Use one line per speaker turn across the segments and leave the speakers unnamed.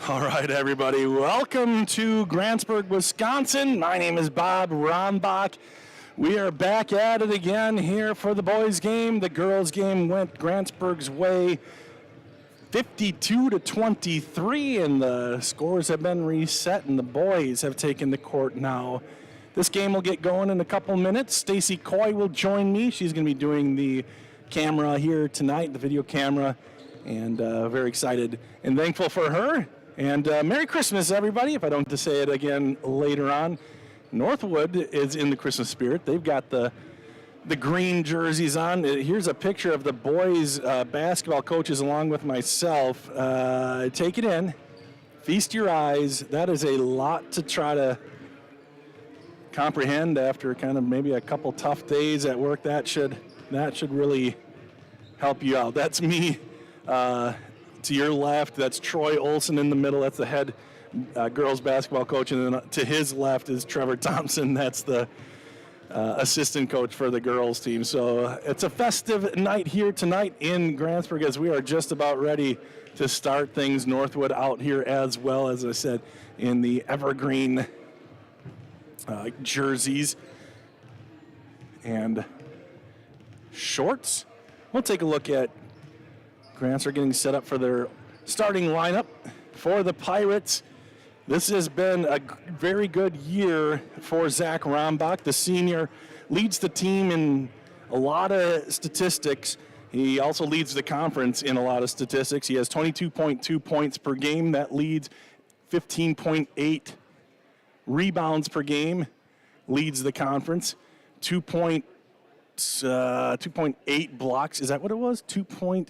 All right, everybody. Welcome to Grantsburg, Wisconsin. My name is Bob Rombach. We are back at it again here for the boys' game. The girls' game went Grantsburg's way 52-23, and the scores have been reset, and the boys have taken the court now. This game will get going in a couple minutes. Stacy Coy will join me. She's going to be doing the camera here tonight, the video camera, and very excited and thankful for her. And Merry Christmas, everybody, if I don't have to say it again later on. Northwood is in the Christmas spirit. They've got the green jerseys on. Here's a picture of the boys' basketball coaches along with myself. Take it in. Feast your eyes. That is a lot to try to comprehend after kind of maybe a couple tough days at work. That should really help you out. That's me. To your left, that's Troy Olson in the middle. That's the head girls basketball coach. And then to his left is Trevor Thompson. That's the assistant coach for the girls team. So it's a festive night here tonight in Grantsburg as we are just about ready to start things. Northwood out here as well, as I said, in the evergreen jerseys and shorts. We'll take a look at Grants are getting set up for their starting lineup for the Pirates. This has been a very good year for Zach Rombach. The senior leads the team in a lot of statistics. He also leads the conference in a lot of statistics. He has 22.2 points per game. That leads 15.8 rebounds per game, leads the conference. 2.8 blocks. Is that what it was? 2.8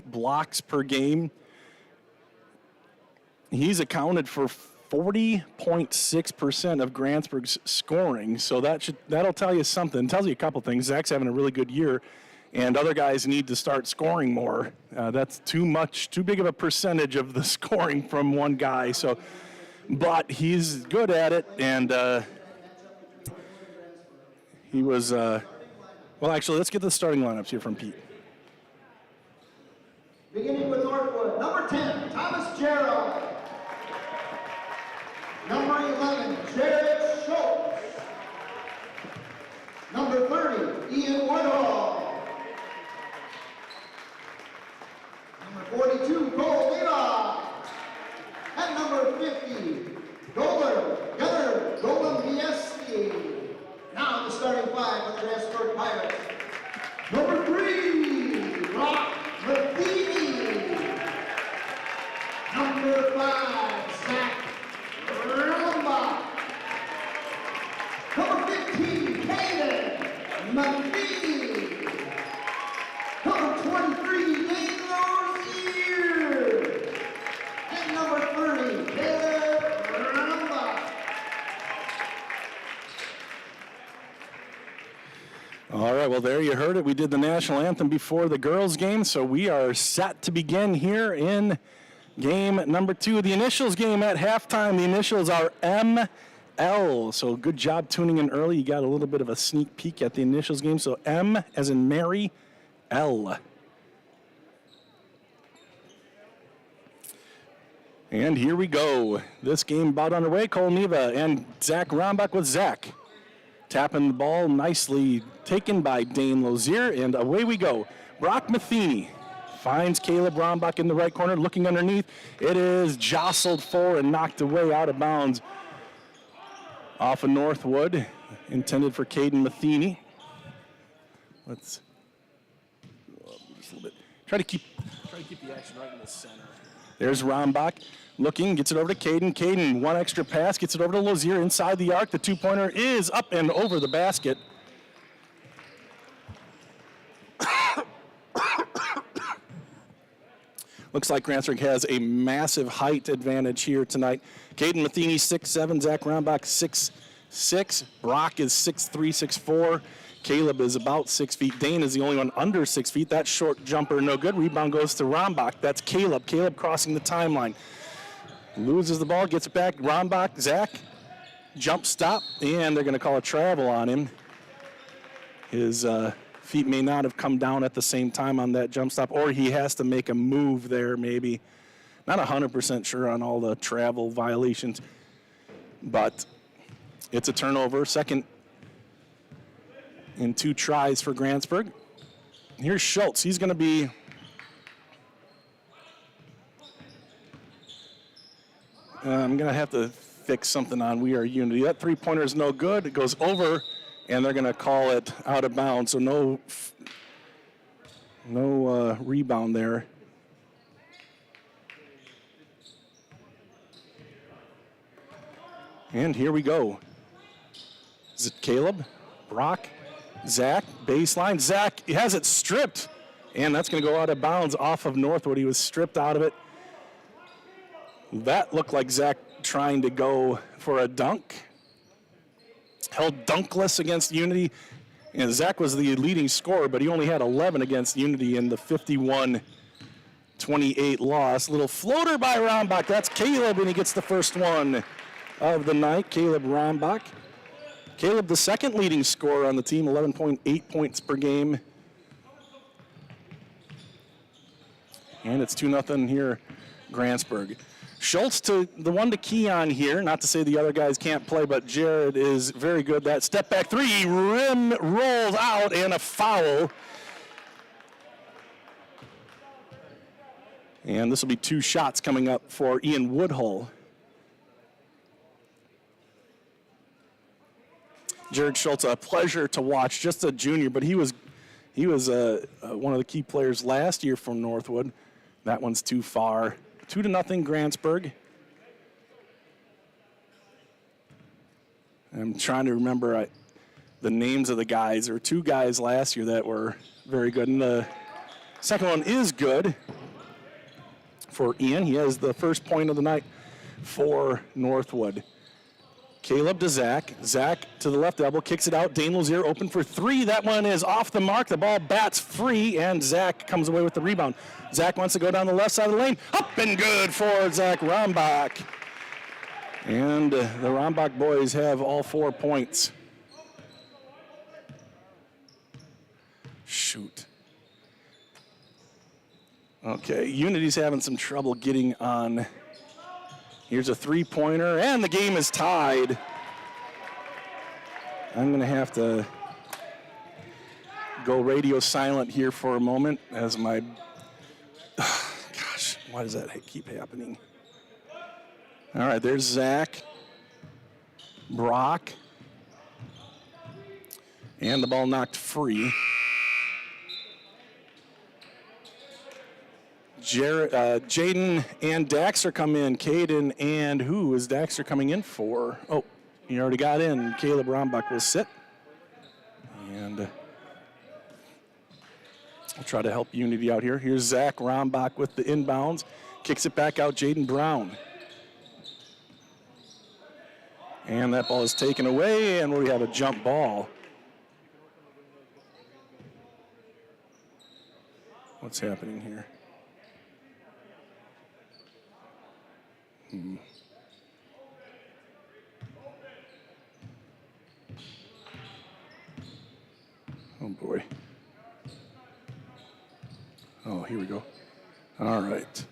blocks per game. He's accounted for 40.6% of Grantsburg's scoring, so that'll tell you something. It tells you a couple things. Zach's having a really good year, and other guys need to start scoring more. That's too big of a percentage of the scoring from one guy. So, but he's good at it, and he was. Well, actually, let's get the starting lineups here from Pete.
Beginning with Northwood, number 10, Thomas Gerald. Number 11, Jared Schultz. Number 30, Ian Woodhall. Number 42, Cole Leva. And number 50, Gunnar Golombiewski. Now the starting five for the Grantsburg Pirates. Number 3, Rock Matheny. Number 5, Zach Rombach. Number 15, Caden Matheny. Number 23, Dane Rozier. And number 30, Caleb Rombach.
All right, well, there you heard it. We did the national anthem before the girls' game, so we are set to begin here in game number 2. The initials game at halftime. The initials are ML, so good job tuning in early. You got a little bit of a sneak peek at the initials game. So M as in Mary, L. And here we go. This game about underway. Cole Neva and Zach Rombach with Zach. Tapping the ball nicely, taken by Dane Lozier, and away we go. Brock Matheny finds Caleb Rombach in the right corner, looking underneath. It is jostled for and knocked away out of bounds off of Northwood, intended for Caden Matheny. Let's go up just a little bit. Try to keep the action right in the center. There's Rombach. Looking, gets it over to Caden. Caden, one extra pass, gets it over to Lozier inside the arc. The two-pointer is up and over the basket. Looks like Grantsburg has a massive height advantage here tonight. Caden Matheny, 6'7", Zach Rombach, 6'6". Brock is 6'3", 6'4". Caleb is about 6 feet. Dane is the only one under 6 feet. That short jumper, no good. Rebound goes to Rombach. That's Caleb. Caleb crossing the timeline. Loses the ball, gets it back. Rombach, Zach, jump stop, and they're going to call a travel on him. His feet may not have come down at the same time on that jump stop, or he has to make a move there maybe. Not 100% sure on all the travel violations, but it's a turnover. Second in 2 tries for Grantsburg. Here's Schultz. He's going to be I'm going to have to fix something on We Are Unity. That three-pointer is no good. It goes over, and they're going to call it out of bounds. So no rebound there. And here we go. Is it Caleb? Brock? Zach? Baseline. Zach has it stripped, and that's going to go out of bounds off of Northwood. He was stripped out of it. That looked like Zach trying to go for a dunk. Held dunkless against Unity. And Zach was the leading scorer, but he only had 11 against Unity in the 51-28 loss. Little floater by Rombach. That's Caleb, and he gets the first one of the night. Caleb Rombach. Caleb, the second leading scorer on the team, 11.8 points per game. And it's 2-0 here, Grantsburg. Schultz to the one to key on here, not to say the other guys can't play, but Jared is very good. That step back three, rim rolls out, and a foul. And this will be 2 shots coming up for Ian Woodhull. Jared Schultz, a pleasure to watch, just a junior, but he was one of the key players last year from Northwood. That one's too far. 2-0 Grantsburg. I'm trying to remember the names of the guys. There were 2 guys last year that were very good, and the second one is good for Ian. He has the first point of the night for Northwood. Caleb to Zach. Zach to the left elbow, kicks it out. Dane Lozier open for 3. That one is off the mark. The ball bats free, and Zach comes away with the rebound. Zach wants to go down the left side of the lane. Up and good for Zach Rombach. And the Rombach boys have all 4 points. Shoot. Okay, Unity's having some trouble getting on. Here's a 3-pointer, and the game is tied. I'm going to have to go radio silent here for a moment as my... Gosh, why does that keep happening? All right, there's Zach. Brock. And the ball knocked free. Jaden and Daxter come in. Caden and who is Daxter coming in for? Oh, he already got in. Caleb Rombach will sit. And I'll try to help Unity out here. Here's Zach Rombach with the inbounds. Kicks it back out, Jaden Brown. And that ball is taken away, and we have a jump ball. What's happening here? Oh, boy. Oh, here we go. All right.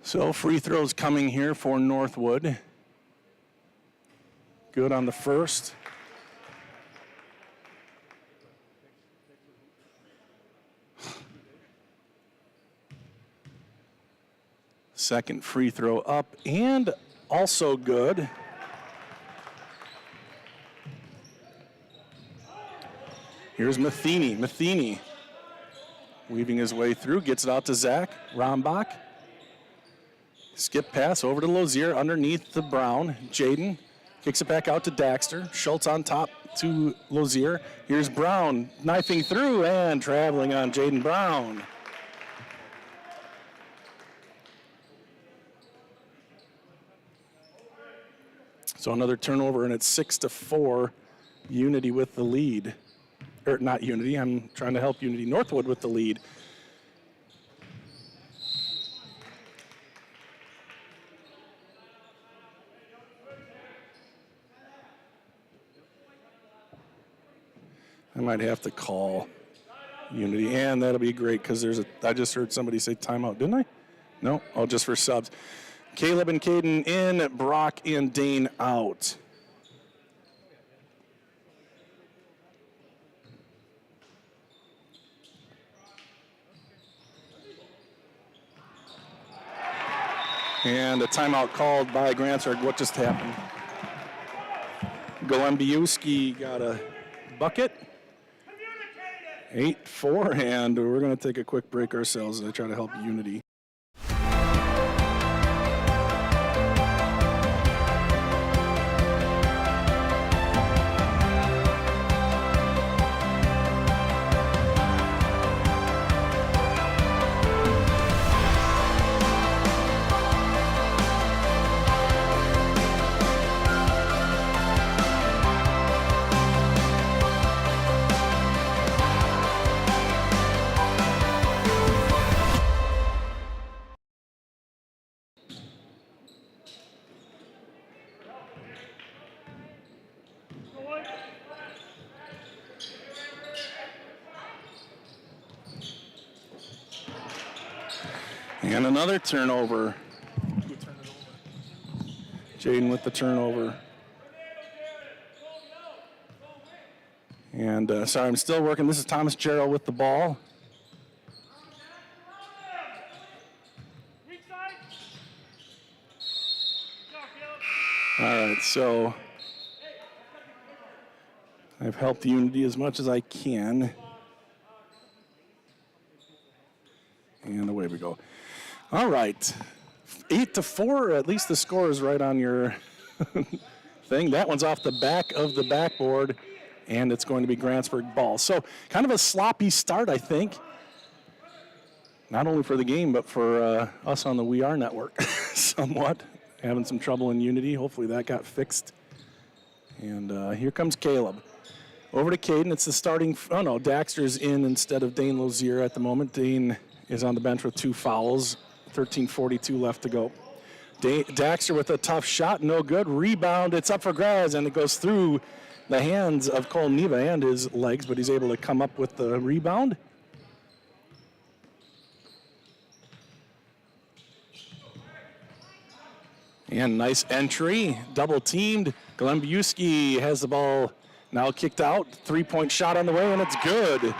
So free throws coming here for Northwood. Good on the first. Second free throw up and also good. Here's Matheny. Matheny weaving his way through, gets it out to Zach Rombach. Skip pass over to Lozier underneath the Brown. Jaden kicks it back out to Daxter. Schultz on top to Lozier. Here's Brown knifing through and traveling on Jaden Brown. So another turnover, and it's 6-4. Unity with the lead. or not Unity, I'm trying to help Unity. Northwood with the lead. I might have to call Unity, and that'll be great because I just heard somebody say timeout, didn't I? No? Oh, just for subs. Caleb and Caden in, Brock and Dane out. And a timeout called by Grantsburg. What just happened? Golembiuski got a bucket. 8-4, and we're going to take a quick break ourselves as I try to help Unity. And another turnover. Jaden with the turnover. And sorry, I'm still working. This is Thomas Gerald with the ball. All right, so I've helped Unity as much as I can. And away we go. All right, 8-4, at least the score is right on your thing. That one's off the back of the backboard, and it's going to be Grantsburg ball. So kind of a sloppy start, I think, not only for the game, but for us on the We Are Network somewhat. Having some trouble in Unity. Hopefully that got fixed. And here comes Caleb. Over to Caden. It's the starting. Oh, no, Daxter's in instead of Dane Lozier at the moment. Dane is on the bench with 2 fouls. 13:42 left to go. Daxter with a tough shot, no good. Rebound, it's up for grabs, and it goes through the hands of Cole Neva and his legs, but he's able to come up with the rebound. And nice entry, double teamed. Golembiuski has the ball now kicked out. 3-point shot on the way, and it's good.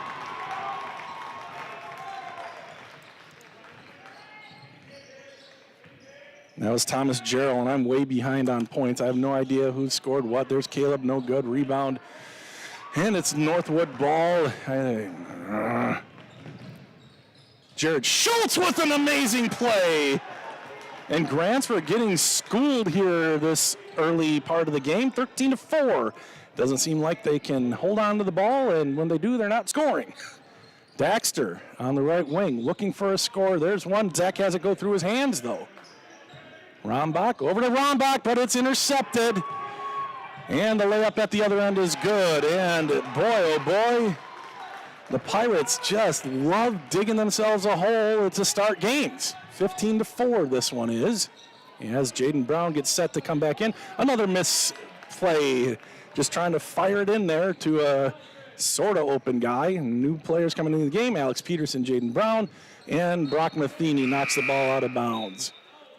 That was Thomas Gerald, and I'm way behind on points. I have no idea who scored what. There's Caleb, no good. Rebound. And it's Northwood ball. Jared Schultz with an amazing play. And Grantsburg getting schooled here this early part of the game, 13-4. Doesn't seem like they can hold on to the ball, and when they do, they're not scoring. Daxter on the right wing, looking for a score. There's one. Zach has it go through his hands, though. Rombach, over to Rombach, but it's intercepted. And the layup at the other end is good. And boy, oh boy, the Pirates just love digging themselves a hole to start games. 15-4 this one is. As Jaden Brown gets set to come back in. Another misplay, just trying to fire it in there to a sort of open guy. New players coming into the game, Alex Peterson, Jaden Brown, and Brock Matheny knocks the ball out of bounds.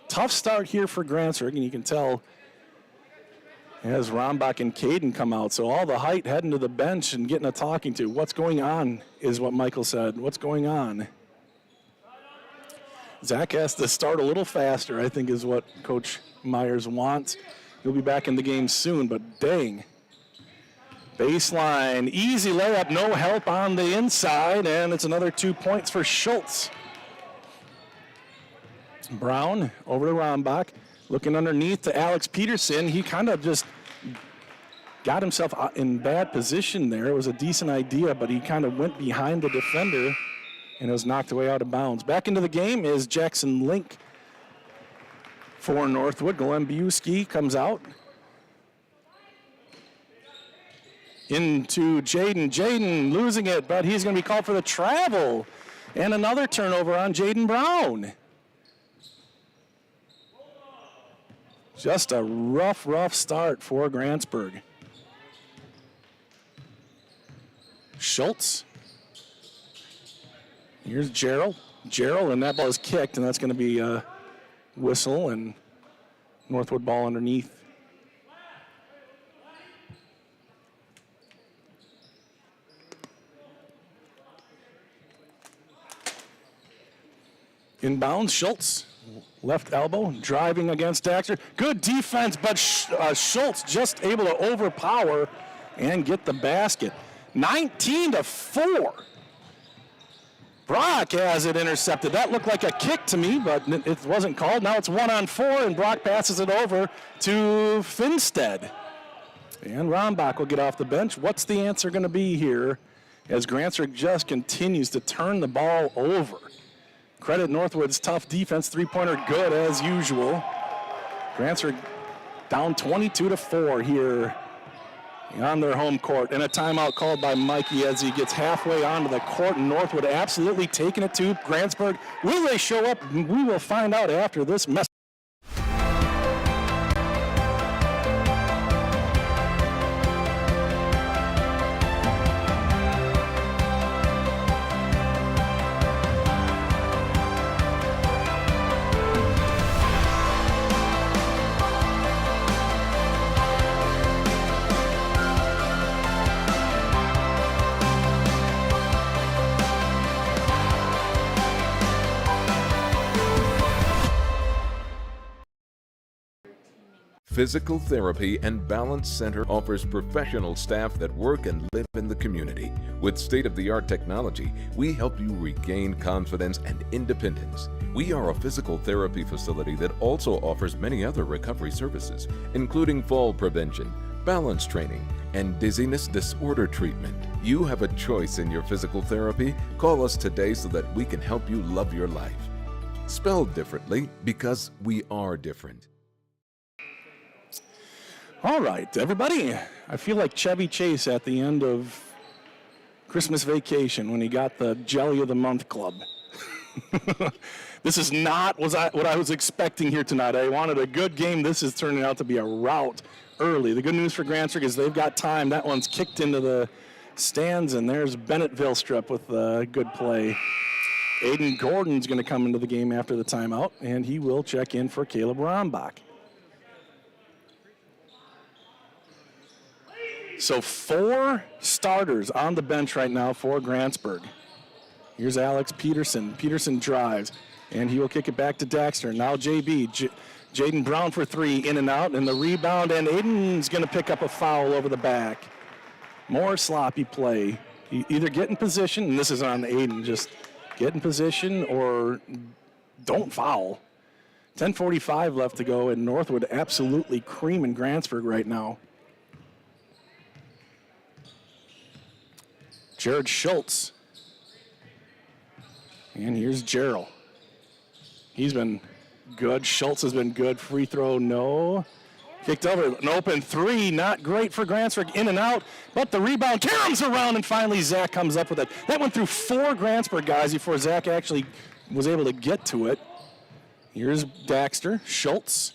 Tough start here for Grantsburg, and you can tell as Rombach and Caden come out. So all the height heading to the bench and getting a talking to. What's going on is what Michael said. What's going on? Zach has to start a little faster, I think is what Coach Myers wants. He'll be back in the game soon, but dang. Baseline, easy layup, no help on the inside, and it's another 2 points for Schultz. Brown over to Rombach, looking underneath to Alex Peterson. He kind of just got himself in bad position there. It was a decent idea, but he kind of went behind the defender and it was knocked away out of bounds. Back into the game is Jackson Link for Northwood. Golembiuski comes out. into Jaden. Jaden losing it, but he's going to be called for the travel. And another turnover on Jaden Brown. Just a rough start for Grantsburg. Schultz. Here's Gerald. Gerald, and that ball is kicked, and that's going to be a whistle and Northwood ball underneath. Inbounds, Schultz, left elbow, driving against Daxter. Good defense, but Schultz just able to overpower and get the basket. 19-4. Brock has it intercepted. That looked like a kick to me, but it wasn't called. Now it's 1-on-4, and Brock passes it over to Finstead. And Rombach will get off the bench. What's the answer going to be here as Grantsburg just continues to turn the ball over? Credit Northwood's tough defense. Three-pointer good as usual. Grantsburg down 22-4 here on their home court. And a timeout called by Mikey as he gets halfway onto the court. And Northwood absolutely taking it to Grantsburg. Will they show up? We will find out after this mess.
Physical Therapy and Balance Center offers professional staff that work and live in the community. With state-of-the-art technology, we help you regain confidence and independence. We are a physical therapy facility that also offers many other recovery services, including fall prevention, balance training, and dizziness disorder treatment. You have a choice in your physical therapy. Call us today so that we can help you love your life. Spelled differently because we are different.
All right, everybody. I feel like Chevy Chase at the end of Christmas Vacation when he got the Jelly of the Month Club. This is not what I was expecting here tonight. I wanted a good game. This is turning out to be a rout early. The good news for Grantsburg is they've got time. That one's kicked into the stands, and there's Bennett Vilstrup with a good play. Aiden Gordon's going to come into the game after the timeout, and he will check in for Caleb Rombach. So 4 starters on the bench right now for Grantsburg. Here's Alex Peterson. Peterson drives, and he will kick it back to Daxter. Now JB. Jaden Brown for 3, in and out, and the rebound, and Aiden's going to pick up a foul over the back. More sloppy play. Either get in position, and this is on Aiden, just get in position or don't foul. 10:45 left to go, and Northwood absolutely creaming Grantsburg right now. Jared Schultz. And here's Gerald. He's been good. Schultz has been good. Free throw, no. Kicked over. An open 3. Not great for Grantsburg. In and out. But the rebound caroms around, and finally Zach comes up with it. That went through 4 Grantsburg guys before Zach actually was able to get to it. Here's Daxter. Schultz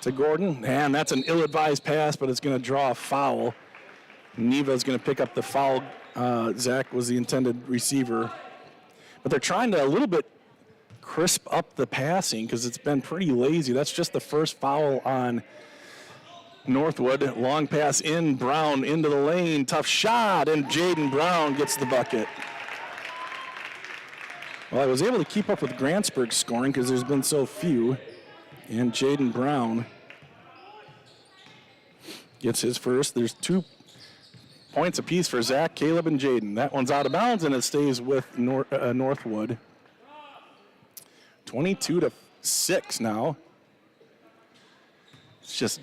to Gordon. And that's an ill-advised pass, but it's going to draw a foul. Neva's going to pick up the foul. Zach was the intended receiver. But they're trying to a little bit crisp up the passing because it's been pretty lazy. That's just the first foul on Northwood. Long pass in, Brown into the lane. Tough shot, and Jaden Brown gets the bucket. Well, I was able to keep up with Grantsburg scoring because there's been so few. And Jaden Brown gets his first. There's 2 points apiece for Zach, Caleb, and Jaden. That one's out of bounds, and it stays with Northwood. 22-6 now. It's just,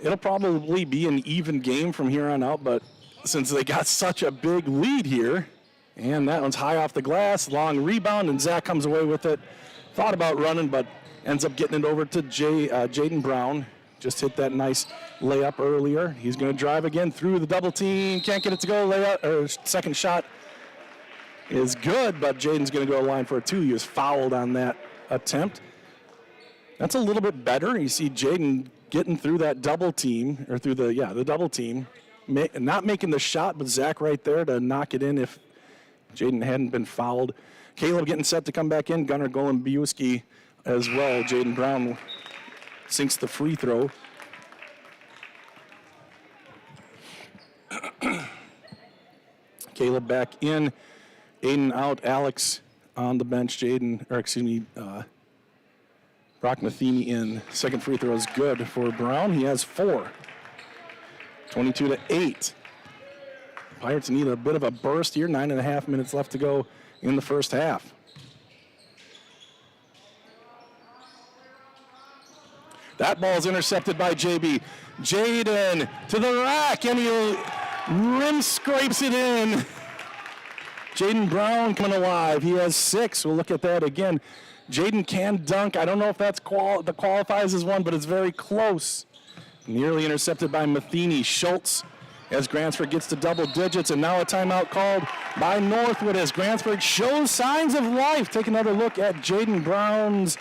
it'll probably be an even game from here on out, but since they got such a big lead here, and that one's high off the glass, long rebound, and Zach comes away with it. Thought about running, but ends up getting it over to Jaden Brown. just hit that nice layup earlier. He's going to drive again through the double team. Can't get it to go. Layup, or second shot is good, but Jaden's going to go to the line for a 2. He was fouled on that attempt. That's a little bit better. You see Jaden getting through that double team, or through the double team. Not making the shot, but Zach right there to knock it in if Jaden hadn't been fouled. Caleb getting set to come back in. Gunnar Golembiewski as well. Jaden Brown sinks the free throw. Caleb back in. Aiden out. Alex on the bench. Brock Matheny in. Second free throw is good for Brown. He has 4. 22-8. Pirates need a bit of a burst here. 9.5 minutes left to go in the first half. That ball's intercepted by JB. Jaden to the rack, and he rim scrapes it in. Jaden Brown coming alive. He has 6. We'll look at that again. Jaden can dunk. I don't know if that qualifies as one, but it's very close. Nearly intercepted by Matheny. Schultz as Grantsburg gets to double digits, and now a timeout called by Northwood as Grantsburg shows signs of life. Take another look at Jaden Brown's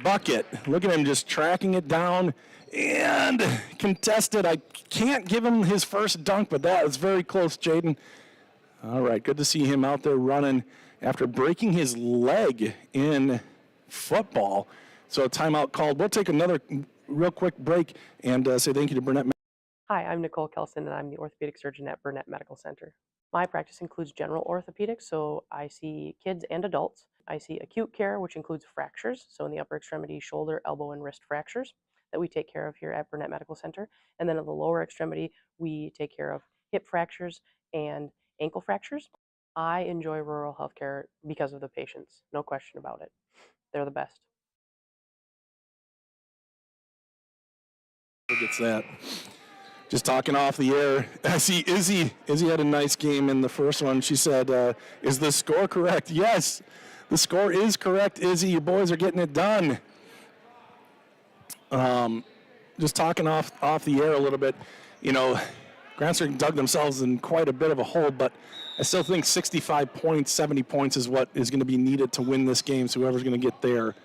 bucket. Look at him just tracking it down and contested. I can't give him his first dunk, but that is very close, Jaden. All right, good to see him out there running after breaking his leg in football. So a timeout called. We'll take another real quick break and say thank you to Burnett.
Hi, I'm Nicole Kelson, and I'm the orthopedic surgeon at Burnett Medical Center. My practice includes general orthopedics, so I see kids and adults. I see acute care, which includes fractures, so in the upper extremity, shoulder, elbow, and wrist fractures that we take care of here at Burnett Medical Center. And then in the lower extremity, we take care of hip fractures and ankle fractures. I enjoy rural healthcare because of the patients, no question about it. They're the best.
Gets that. Just talking off the air, I see Izzy. Izzy had a nice game in the first one. She said, is the score correct? Yes, the score is correct, Izzy. Your boys are getting it done. Just talking off the air a little bit, you know, Grantsburg dug themselves in quite a bit of a hole, but I still think 65 points, 70 points is what is going to be needed to win this game, so whoever's going to get there.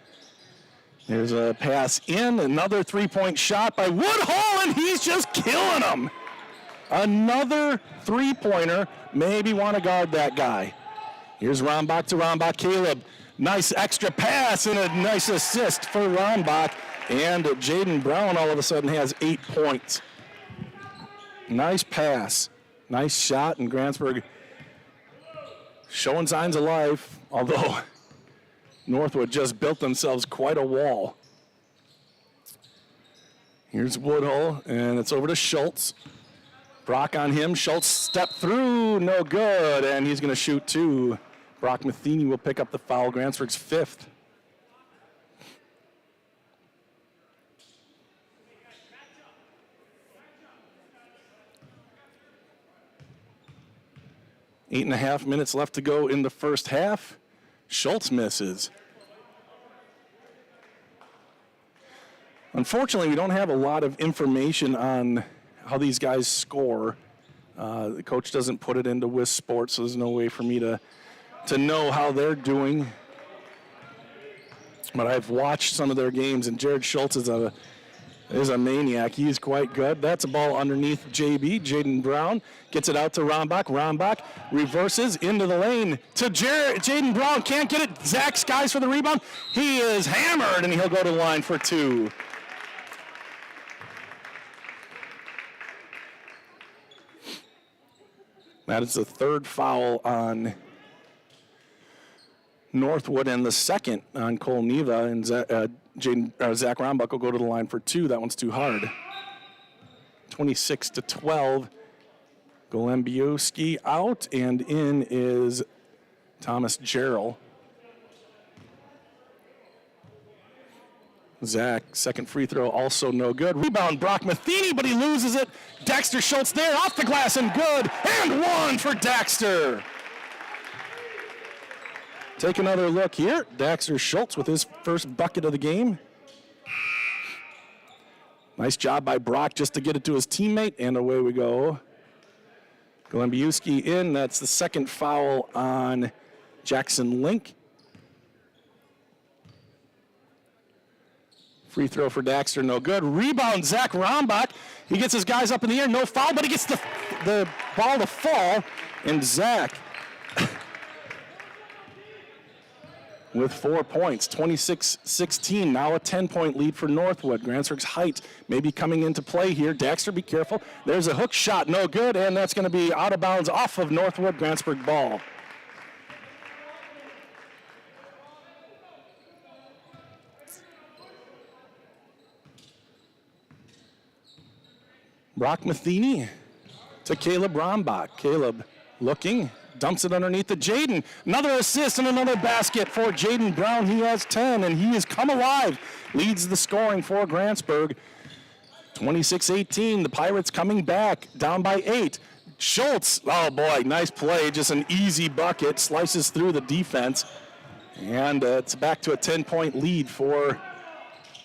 There's a pass in, another three-point shot by Woodhull, and he's just killing them. Another three-pointer. Maybe want to guard that guy. Here's Rombach to Rombach. Caleb, nice extra pass and a nice assist for Rombach. And Jaden Brown all of a sudden has 8 points. Nice pass, nice shot, and Grantsburg showing signs of life, although Northwood just built themselves quite a wall. Here's Woodhull, and it's over to Schultz. Brock on him. Schultz step through, no good, and he's going to shoot 2. Brock Matheny will pick up the foul, Grantsburg's 5th. Eight and a half minutes left to go in the first half. Schultz misses. Unfortunately, we don't have a lot of information on how these guys score. The coach doesn't put it into WIS Sports, so there's no way for me to know how they're doing. But I've watched some of their games, and Jared Schultz is a maniac. He's quite good. That's a ball underneath JB. Jaden Brown gets it out to Rombach. Rombach reverses into the lane to Jaden Brown. Can't get it. Zach Skies for the rebound. He is hammered, and he'll go to the line for 2. That is the 3rd foul on Northwood and the 2nd on Cole Neva, and Zach Rombach will go to the line for 2. That one's too hard. 26-12. Golembiewski out, and in is Thomas Jarrell. Zach, second free throw, also no good. Rebound, Brock Matheny, but he loses it. Dexter Schultz there, off the glass and good. And 1 for Dexter. Take another look here. Dexter Schultz with his first bucket of the game. Nice job by Brock just to get it to his teammate, and away we go. Golembiewski in. That's the second foul on Jackson Link. Free throw for Daxter, no good. Rebound, Zach Rombach. He gets his guys up in the air, no foul, but he gets the ball to fall, and Zach with 4 points, 26-16. Now a 10-point lead for Northwood. Grantsburg's height may be coming into play here. Daxter, be careful. There's a hook shot, no good, and that's going to be out of bounds off of Northwood. Grantsburg ball. Brock Matheny to Caleb Rombach. Caleb looking, dumps it underneath to Jaden. Another assist and another basket for Jaden Brown. He has 10, and he has come alive. Leads the scoring for Grantsburg. 26-18. The Pirates coming back, down by 8. Schultz, oh boy, nice play. Just an easy bucket. Slices through the defense. And it's back to a 10-point lead for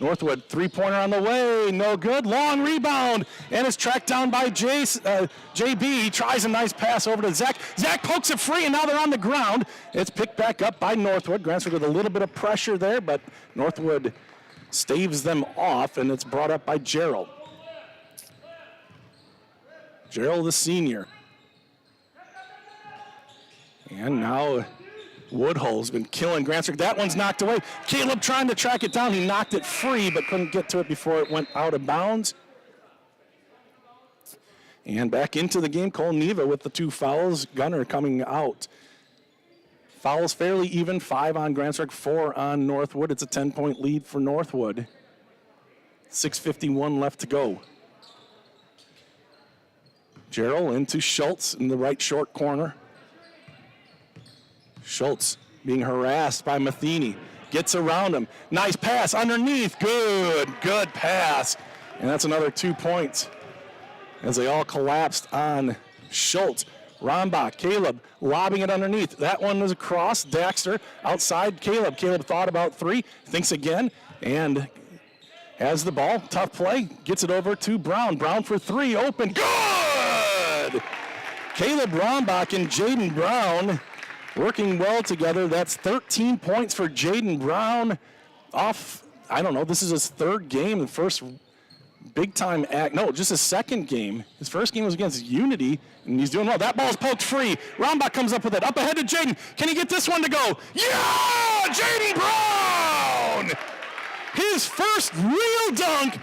Northwood. Three-pointer on the way, no good. Long rebound, and it's tracked down by JB. He tries a nice pass over to Zach. Zach pokes it free, and now they're on the ground. It's picked back up by Northwood. Grantsburg with a little bit of pressure there, but Northwood staves them off, and it's brought up by Gerald. Gerald, the senior. And now Woodhull's been killing Grantsburg. That one's knocked away. Caleb trying to track it down. He knocked it free, but couldn't get to it before it went out of bounds. And back into the game, Cole Neva with the 2 fouls. Gunner coming out. Fouls fairly even, 5 on Grantsburg, 4 on Northwood. It's a 10-point lead for Northwood. 6:51 left to go. Gerald into Schultz in the right short corner. Schultz being harassed by Matheny. Gets around him. Nice pass underneath. Good pass. And that's another 2 points as they all collapsed on Schultz. Rombach, Caleb lobbing it underneath. That one was across. Daxter outside Caleb. Caleb thought about 3, thinks again, and has the ball. Tough play. Gets it over to Brown. Brown for 3. Open. Good! Caleb Rombach and Jaden Brown working well together. That's 13 points for Jaden Brown off, I don't know, this is his 3rd game, the first big-time act. No, just his 2nd game. His first game was against Unity, and he's doing well. That ball's poked free. Rombach comes up with it. Up ahead to Jaden. Can he get this one to go? Yeah! Jaden Brown! His first real dunk.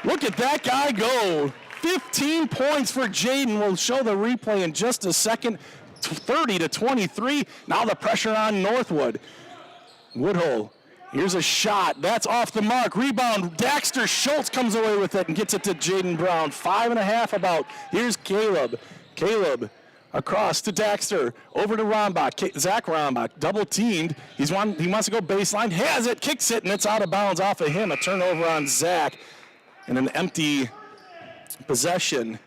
Look at that guy go. 15 points for Jaden. We'll show the replay in just a second. 30-23. Now the pressure on Northwood. Woodhull. Here's a shot. That's off the mark. Rebound. Daxter Schultz comes away with it and gets it to Jaden Brown. 5.5 about. Here's Caleb. Caleb across to Daxter. Over to Rombach. Zach Rombach. Double teamed. He wants to go baseline. Has it. Kicks it, and it's out of bounds off of him. A turnover on Zach. And an empty possession.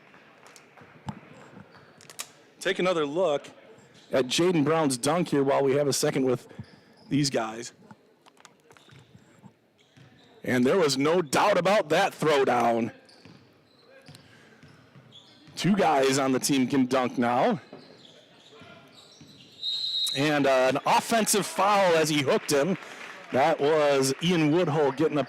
Take another look at Jaden Brown's dunk here while we have a second with these guys. And there was no doubt about that throwdown. 2 guys on the team can dunk now. And an offensive foul as he hooked him. That was Ian Woodhull getting up,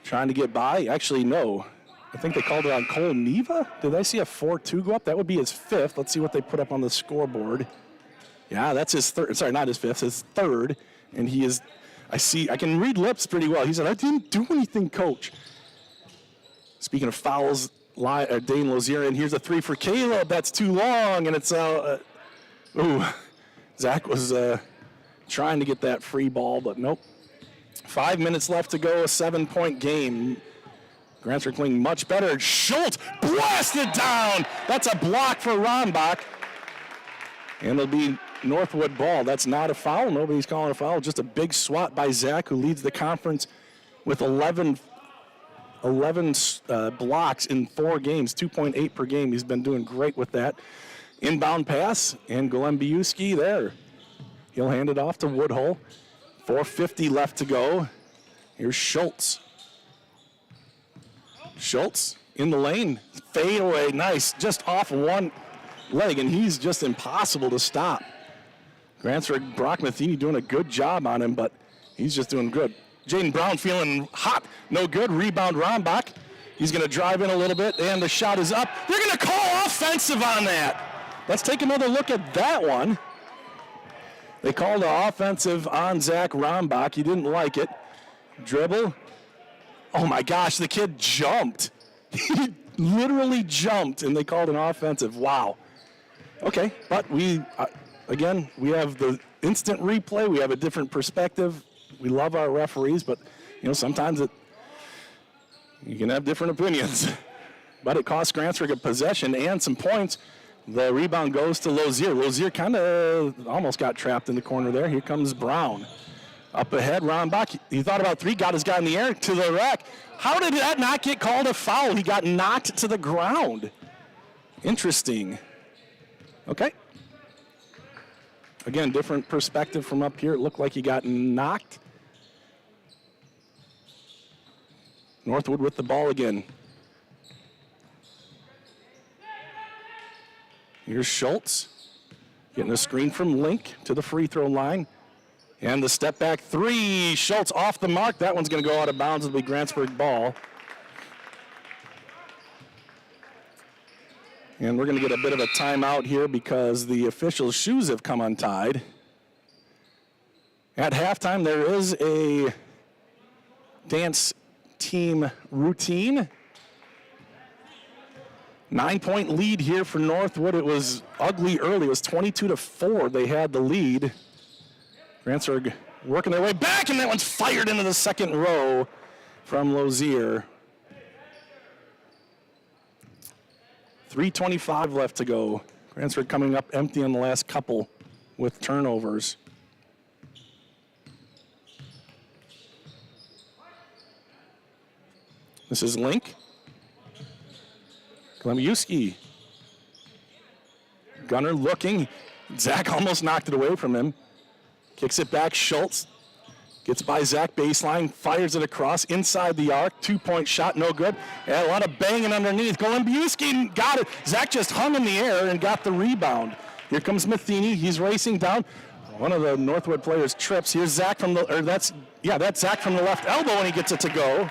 trying to get by. Actually, no. I think they called it on Cole Neva. Did I see a 4-2 go up? That would be his 5th. Let's see what they put up on the scoreboard. Yeah, that's his 3rd. Sorry, not his 5th, his 3rd. And he is, I can read lips pretty well. He said, I didn't do anything, coach. Speaking of fouls, Dane Lozier, and here's a 3 for Caleb. That's too long, and it's, Zach was trying to get that free ball, but nope. 5 minutes left to go, a 7-point game. Grantsburg playing much better. Schultz blasted down. That's a block for Rombach. And it'll be Northwood ball. That's not a foul. Nobody's calling a foul. Just a big swat by Zach, who leads the conference with 11 blocks in 4 games, 2.8 per game. He's been doing great with that. Inbound pass, and Golembiewski there. He'll hand it off to Woodhull. 4:50 left to go. Here's Schultz. Schultz in the lane, fade away, nice, just off one leg, and he's just impossible to stop. Grantsburg, Brock Matheny doing a good job on him, but he's just doing good. Jaden Brown feeling hot, no good, rebound Rombach. He's gonna drive in a little bit, and the shot is up. They're gonna call offensive on that. Let's take another look at that one. They called the offensive on Zach Rombach. He didn't like it. Dribble. Oh my gosh, the kid jumped. He literally jumped, and they called an offensive. Wow. Okay, but we, again, we have the instant replay. We have a different perspective. We love our referees, but, sometimes you can have different opinions. But it cost Grantsburg a possession and some points. The rebound goes to Lozier. Lozier kind of almost got trapped in the corner there. Here comes Brown. Up ahead, Rombach. He thought about three, got his guy in the air to the rack. How did that not get called a foul? He got knocked to the ground. Interesting. Okay. Again, different perspective from up here. It looked like he got knocked. Northwood with the ball again. Here's Schultz getting a screen from Link to the free throw line. And the step back three, Schultz off the mark. That one's going to go out of bounds. It'll be Grantsburg ball. And we're going to get a bit of a timeout here because the officials' shoes have come untied. At halftime, there is a dance team routine. 9-point lead here for Northwood. It was ugly early. It was 22-4. They had the lead. Grantsburg working their way back, and that one's fired into the second row from Lozier. 3:25 left to go. Grantsburg coming up empty on the last couple with turnovers. This is Link. Klemiuski. Gunner looking. Zach almost knocked it away from him. Kicks it back, Schultz. Gets by Zach baseline, fires it across, inside the arc, 2-point shot, no good. And a lot of banging underneath. Golembiewski got it. Zach just hung in the air and got the rebound. Here comes Matheny, he's racing down. One of the Northwood players trips. Here's Zach from that's Zach from the left elbow, and he gets it to go.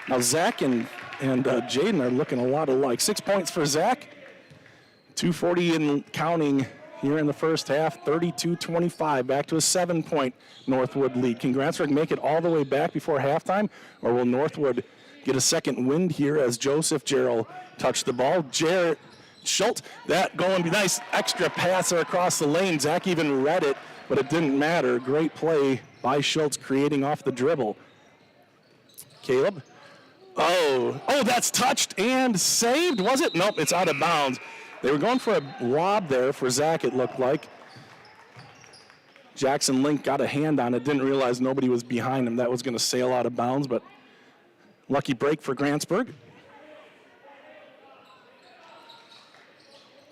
Now Zach and Jaden are looking a lot alike. 6 points for Zach, 2:40 and counting here in the first half, 32-25, back to a 7-point Northwood lead. Can Grantsburg make it all the way back before halftime, or will Northwood get a second wind here as Joseph Jarrell touched the ball? Schultz, that going to be nice extra passer across the lane. Zach even read it, but it didn't matter. Great play by Schultz creating off the dribble. Caleb. Oh, that's touched and saved, was it? Nope, it's out of bounds. They were going for a lob there for Zach, it looked like. Jackson Link got a hand on it, didn't realize nobody was behind him. That was going to sail out of bounds, but lucky break for Grantsburg.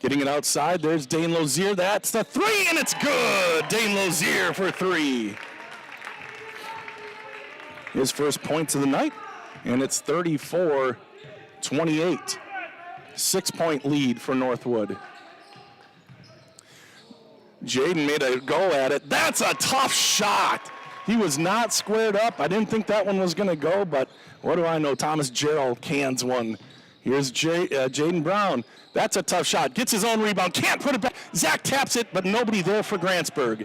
Getting it outside, there's Dane Lozier. That's the three, and it's good. Dane Lozier for three. His first points of the night, and it's 34-28. 6-point lead for Northwood. Jaden made a go at it. That's a tough shot. He was not squared up. I didn't think that one was going to go, but what do I know? Thomas Jarrell cans one. Here's Jaden Brown. That's a tough shot. Gets his own rebound. Can't put it back. Zach taps it, but nobody there for Grantsburg.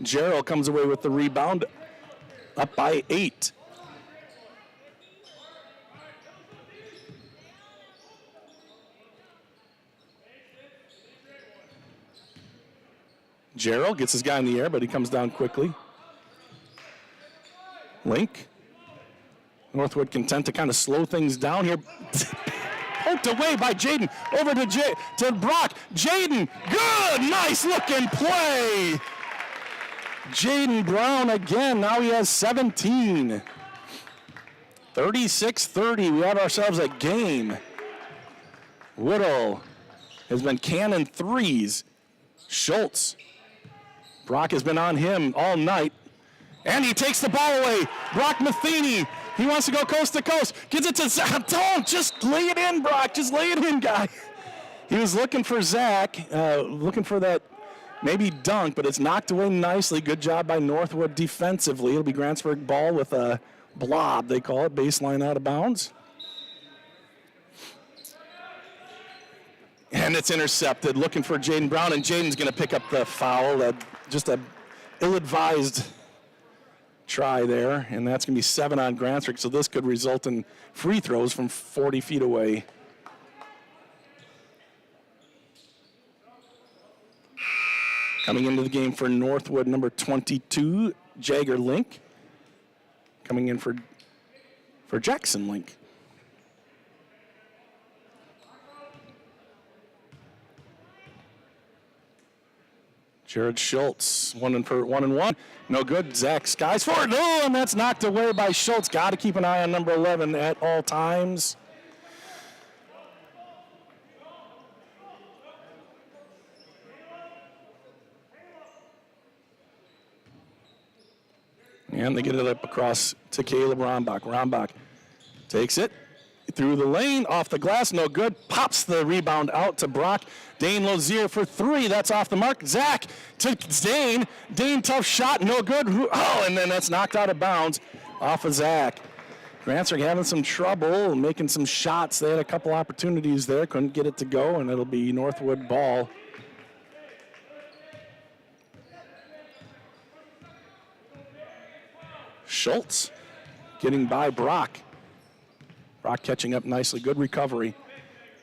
Jarrell comes away with the rebound, up by 8. Jarrell gets his guy in the air, but he comes down quickly. Link. Northwood content to kind of slow things down here. Poked away by Jaden. Over to Brock. Jaden, good, nice looking play. Jaden Brown again, now he has 17. 36-30, we have ourselves a game. Whittle has been cannon threes. Schultz. Brock has been on him all night. And he takes the ball away. Brock Matheny He wants to go coast to coast. Gets it to Zach. Don't just lay it in, Brock. Just lay it in, guy. He was looking for Zach, looking for that maybe dunk, but it's knocked away nicely. Good job by Northwood defensively. It'll be Grantsburg ball with a blob, they call it, baseline out of bounds. And it's intercepted, looking for Jaden Brown, and Jaden's going to pick up the foul. Just a ill-advised try there, and that's going to be 7 on Grantsburg, so this could result in free throws from 40 feet away. Coming into the game for Northwood, number 22, Jagger Link. Coming in for Jackson Link. Jared Schultz, 1 and 1. No good. Zach skies for it. Oh, and that's knocked away by Schultz. Got to keep an eye on number 11 at all times. And they get it up across to Caleb Rombach. Rombach takes it through the lane, off the glass, no good. Pops the rebound out to Brock. Dane Lozier for 3, that's off the mark. Zach to Dane. Dane, tough shot, no good. Oh, and then that's knocked out of bounds off of Zach. Grantsburg having some trouble, making some shots. They had a couple opportunities there, couldn't get it to go, and it'll be Northwood ball. Schultz getting by Brock. Brock catching up nicely. Good recovery.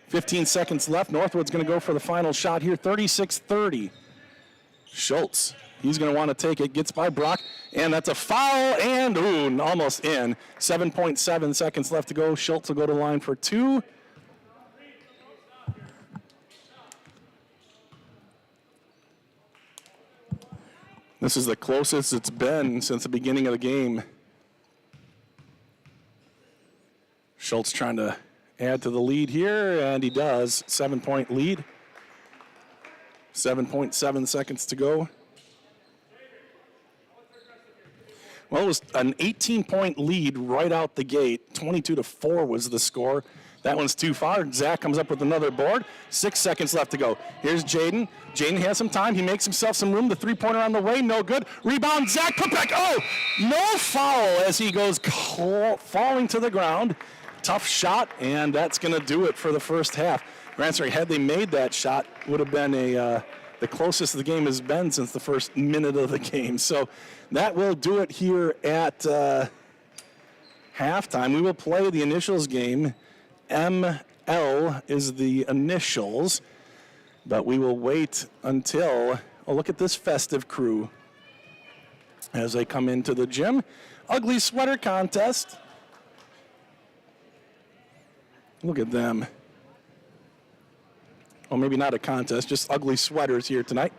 15 seconds left. Northwood's going to go for the final shot here. 36-30. Schultz, he's going to want to take it. Gets by Brock, and that's a foul, and almost in. 7.7 seconds left to go. Schultz will go to the line for 2. This is the closest it's been since the beginning of the game. Schultz trying to add to the lead here, and he does. 7-point lead. 7.7 seconds to go. Well, it was an 18-point lead right out the gate. 22-4 was the score. That one's too far. Zach comes up with another board. 6 seconds left to go. Here's Jaden. Jaden has some time. He makes himself some room. The three-pointer on the way. No good. Rebound. Zach, put back. Oh, no foul as he goes falling to the ground. Tough shot, and that's going to do it for the first half. Grantsburg, had they made that shot, would have been the closest the game has been since the first minute of the game. So that will do it here at halftime. We will play the initials game. ML is the initials, but we will wait until, look at this festive crew as they come into the gym. Ugly sweater contest. Look at them. Well, maybe not a contest, just ugly sweaters here tonight.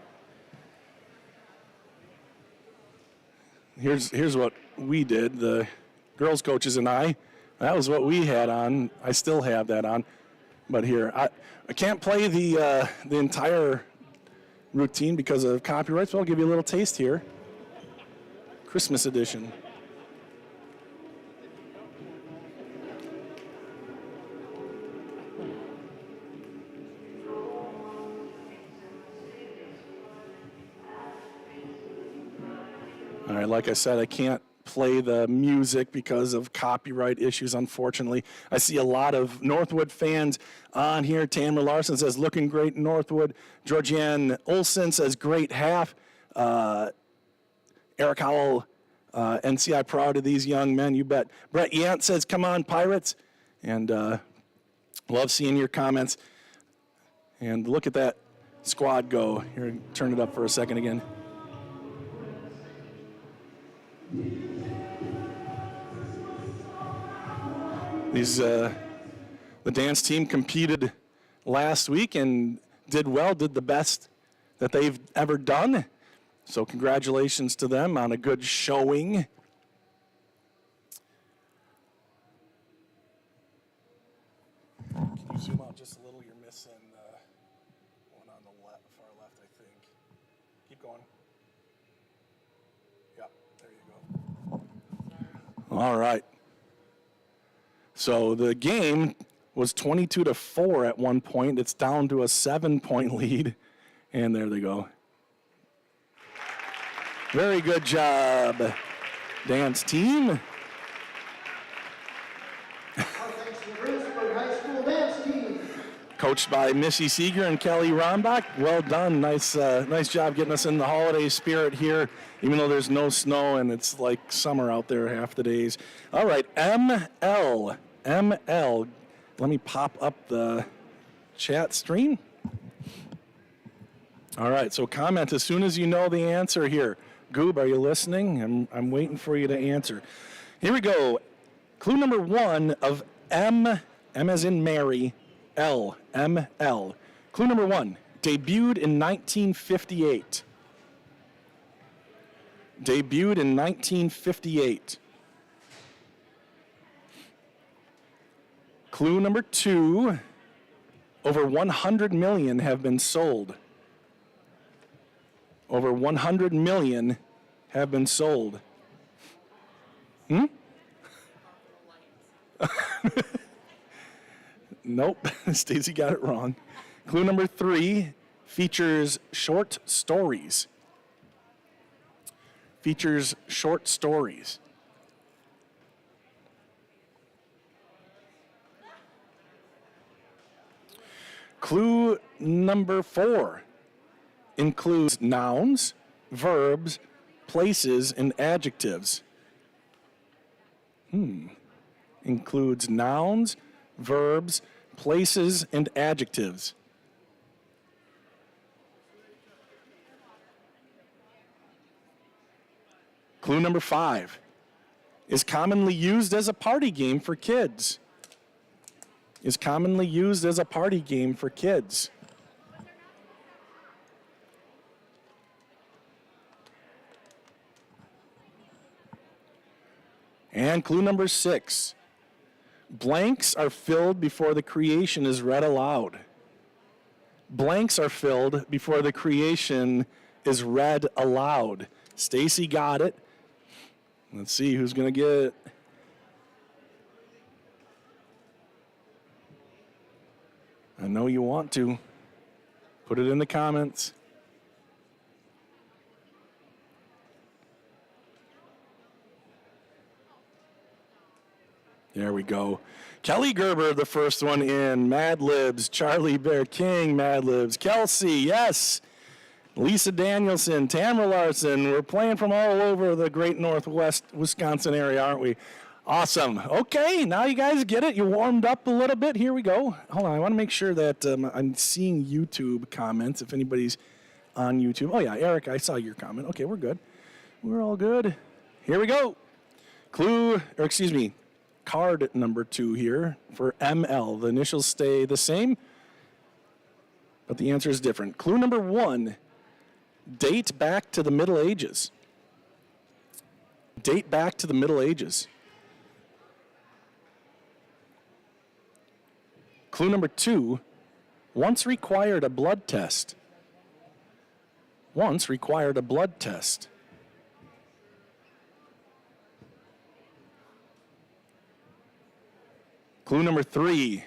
Here's what we did, the girls coaches and I. That was what we had on. I still have that on. But here, I can't play the entire routine because of copyright, so I'll give you a little taste here. Christmas edition. All right, like I said, I can't play the music because of copyright issues, unfortunately. I see a lot of Northwood fans on here. Tamara Larson says, looking great, Northwood. Georgianne Olson says, great half. Eric Howell, NCI proud of these young men, you bet. Brett Yant says, come on, Pirates. And love seeing your comments. And look at that squad go. Here, turn it up for a second again. The dance team competed last week and did well, did the best that they've ever done. So congratulations to them on a good showing. Can you zoom out just a little? You're missing one on the left, far left, I think. Keep going. Yep, there you go. All right. So the game was 22-4 at one point. It's down to a 7-point lead. And there they go. Very good job, dance team.
Our thanks to the Grantsburg High School dance team.
Coached by Missy Seeger and Kelly Rombach. Well done. Nice job getting us in the holiday spirit here, even though there's no snow and it's like summer out there half the days. All right, ML. Let me pop up the chat stream. All right, so comment as soon as you know the answer here. Goob, are you listening? I'm waiting for you to answer. Here we go. Clue number 1 of M as in Mary, ML. Clue number 1, debuted in 1958. Debuted in 1958. Clue number 2, over 100 million have been sold. Over 100 million have been sold. Nope, Stacy got it wrong. Clue number 3 features short stories. Features short stories. Clue number 4 includes nouns, verbs, places, and adjectives. Includes nouns, verbs, places, and adjectives. Clue number 5 is commonly used as a party game for kids. Is commonly used as a party game for kids. And clue number 6, blanks are filled before the creation is read aloud. Blanks are filled before the creation is read aloud. Stacy got it. Let's see who's going to get it. I know you want to. Put it in the comments. There we go. Kelly Gerber, the first one in. Mad Libs, Charlie Bear King, Mad Libs. Kelsey, yes. Lisa Danielson, Tamara Larson. We're playing from all over the great Northwest Wisconsin area, aren't we? Awesome. Okay, now you guys get it. You warmed up a little bit. Here we go. Hold on, I want to make sure that I'm seeing YouTube comments, if anybody's on YouTube. Oh, yeah, Eric, I saw your comment. Okay, we're good. We're all good. Here we go. Card number 2 here for ML. The initials stay the same, but the answer is different. Clue number 1, date back to the Middle Ages. Date back to the Middle Ages. Clue number 2, once required a blood test. Once required a blood test. Clue number 3,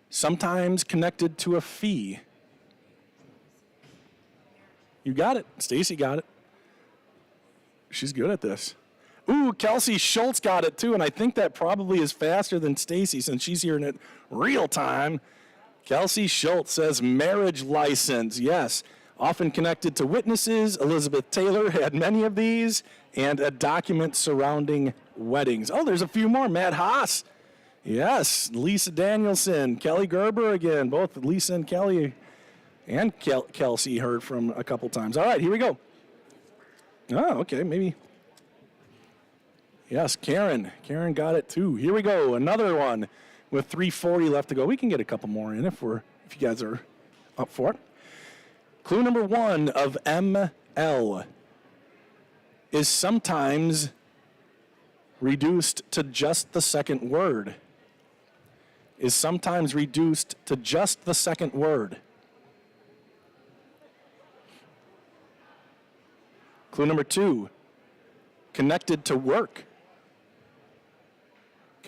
sometimes connected to a fee. You got it. Stacy got it. She's good at this. Ooh, Kelsey Schultz got it too, and I think that probably is faster than Stacy since she's hearing it real time. Kelsey Schultz says marriage license. Yes, often connected to witnesses. Elizabeth Taylor had many of these, and a document surrounding weddings. Oh, there's a few more. Matt Haas. Yes, Lisa Danielson, Kelly Gerber again. Both Lisa and Kelly and Kelsey heard from a couple times. All right, here we go. Oh, okay, maybe. Yes, Karen. Karen got it too. Here we go. Another one with 3:40 left to go. We can get a couple more in if you guys are up for it. Clue number 1 of ML is sometimes reduced to just the second word. Is sometimes reduced to just the second word. Clue number 2, connected to work.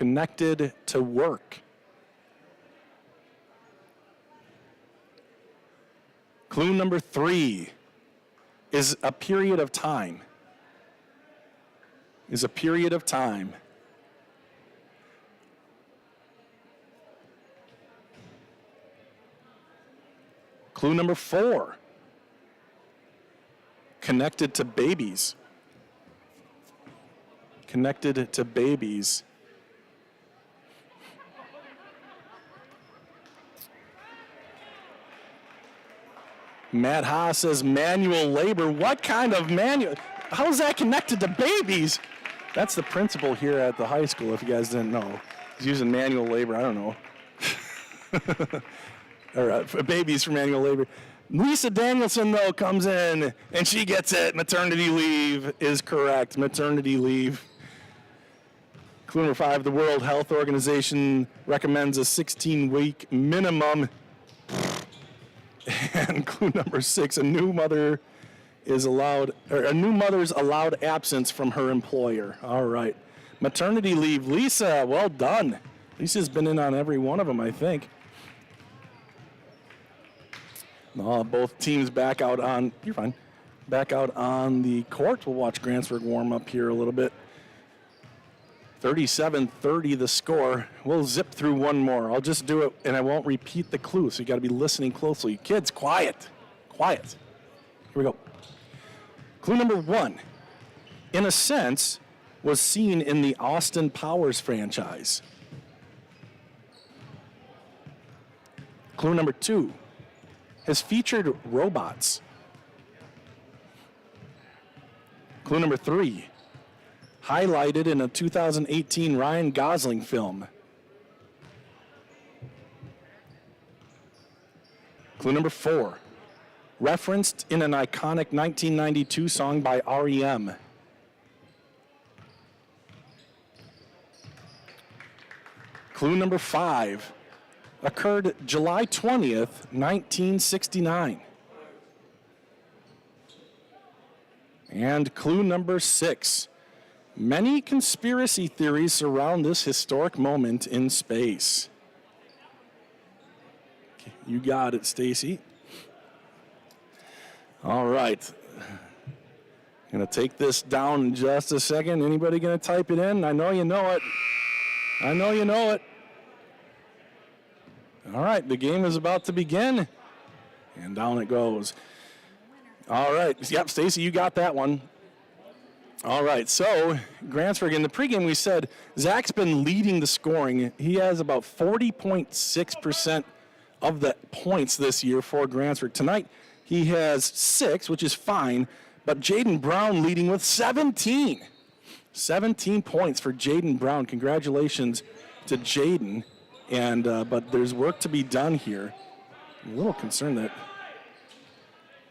Connected to work. Clue number 3 is a period of time. Is a period of time. Clue number 4. Connected to babies. Connected to babies. Matt Haas says manual labor. What kind of manual? How is that connected to babies? That's the principal here at the high school, if you guys didn't know. He's using manual labor. I don't know. Or babies for manual labor. Lisa Danielson, though, comes in, and she gets it. Maternity leave is correct. Maternity leave. Clue number 5, the World Health Organization recommends a 16-week minimum. And clue number 6, a new mother's allowed absence from her employer. All right. Maternity leave. Lisa, well done. Lisa's been in on every one of them, I think. Both teams back out on, you're fine, back out on the court. We'll watch Grantsburg warm up here a little bit. 37-30 the score. We'll zip through one more. I'll just do it, and I won't repeat the clue, so you got to be listening closely. Kids, quiet. Quiet. Here we go. Clue number 1, in a sense, was seen in the Austin Powers franchise. Clue number 2, has featured robots. Clue number 3, highlighted in a 2018 Ryan Gosling film. Clue number 4, referenced in an iconic 1992 song by REM. Clue number 5, occurred July 20th, 1969. And clue number 6, many conspiracy theories surround this historic moment in space. You got it, Stacy. All right. Gonna take this down in just a second. Anybody gonna type it in? I know you know it. I know you know it. All right, the game is about to begin. And down it goes. All right. Yep, Stacy, you got that one. All right, so Grantsburg, in the pregame we said Zach's been leading the scoring. He has about 40.6% of the points this year for Grantsburg. Tonight he has 6, which is fine, but Jaden Brown leading with 17. 17 points for Jaden Brown. Congratulations to Jaden. And but there's work to be done here. I'm a little concerned that.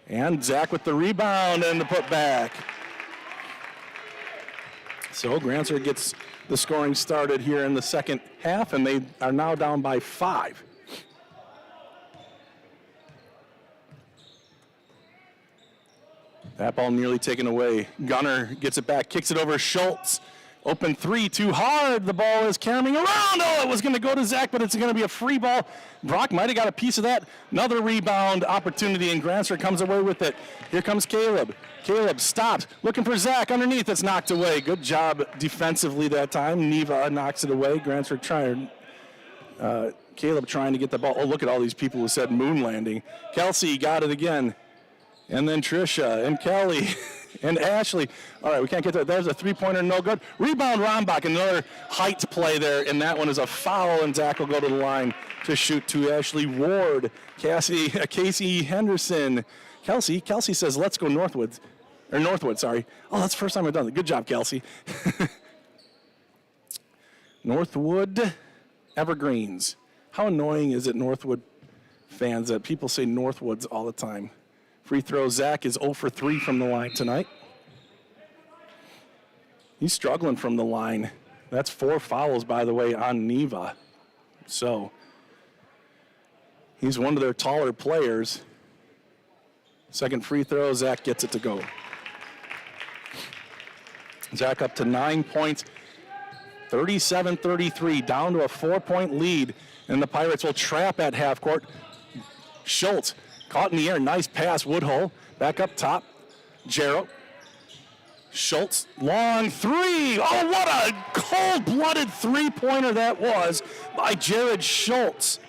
And Zach with the rebound and the putback. So Grantsburg gets the scoring started here in the second half, and they are now down by 5. That ball nearly taken away. Gunner gets it back, kicks it over Schultz. Open 3, too hard. The ball is carrying around. Oh, it was going to go to Zach, but it's going to be a free ball. Brock might have got a piece of that. Another rebound opportunity, and Grantsburg comes away with it. Here comes Caleb. Caleb stops, looking for Zach underneath. It's knocked away. Good job defensively that time. Neva knocks it away. Grantsburg trying. Caleb trying to get the ball. Oh, look at all these people who said moon landing. Kelsey got it again. And then Trisha and Kelly and Ashley. All right, we can't get that. There's a three-pointer, no good. Rebound, Rombach, another height play there, and that one is a foul, and Zach will go to the line to shoot to Ashley Ward. Casey Henderson. Kelsey says, let's go Northwood, sorry. Oh, that's the first time I've done it. Good job, Kelsey. Northwood Evergreens. How annoying is it, Northwood fans, that people say Northwoods all the time? Free throw, Zach is 0 for 3 from the line tonight. He's struggling from the line. That's 4 fouls, by the way, on Neva. So he's one of their taller players. Second free throw, Zach gets it to go. Zach up to 9 points. 37-33, down to a 4-point lead, and the Pirates will trap at half court. Schultz caught in the air, nice pass, Woodhull, back up top, Jarrett. Schultz, long three. Oh, what a cold-blooded three-pointer that was by Jared Schultz.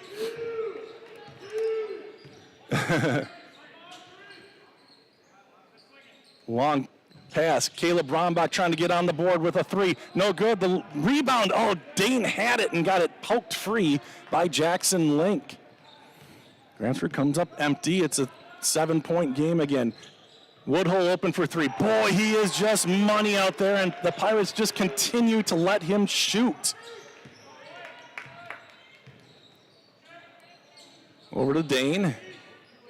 Long pass. Caleb Rombach trying to get on the board with a three. No good. The rebound. Oh, Dane had it and got it poked free by Jackson Link. Grantsburg comes up empty. It's a 7-point game again. Woodhull open for three. Boy, he is just money out there, and the Pirates just continue to let him shoot. Over to Dane.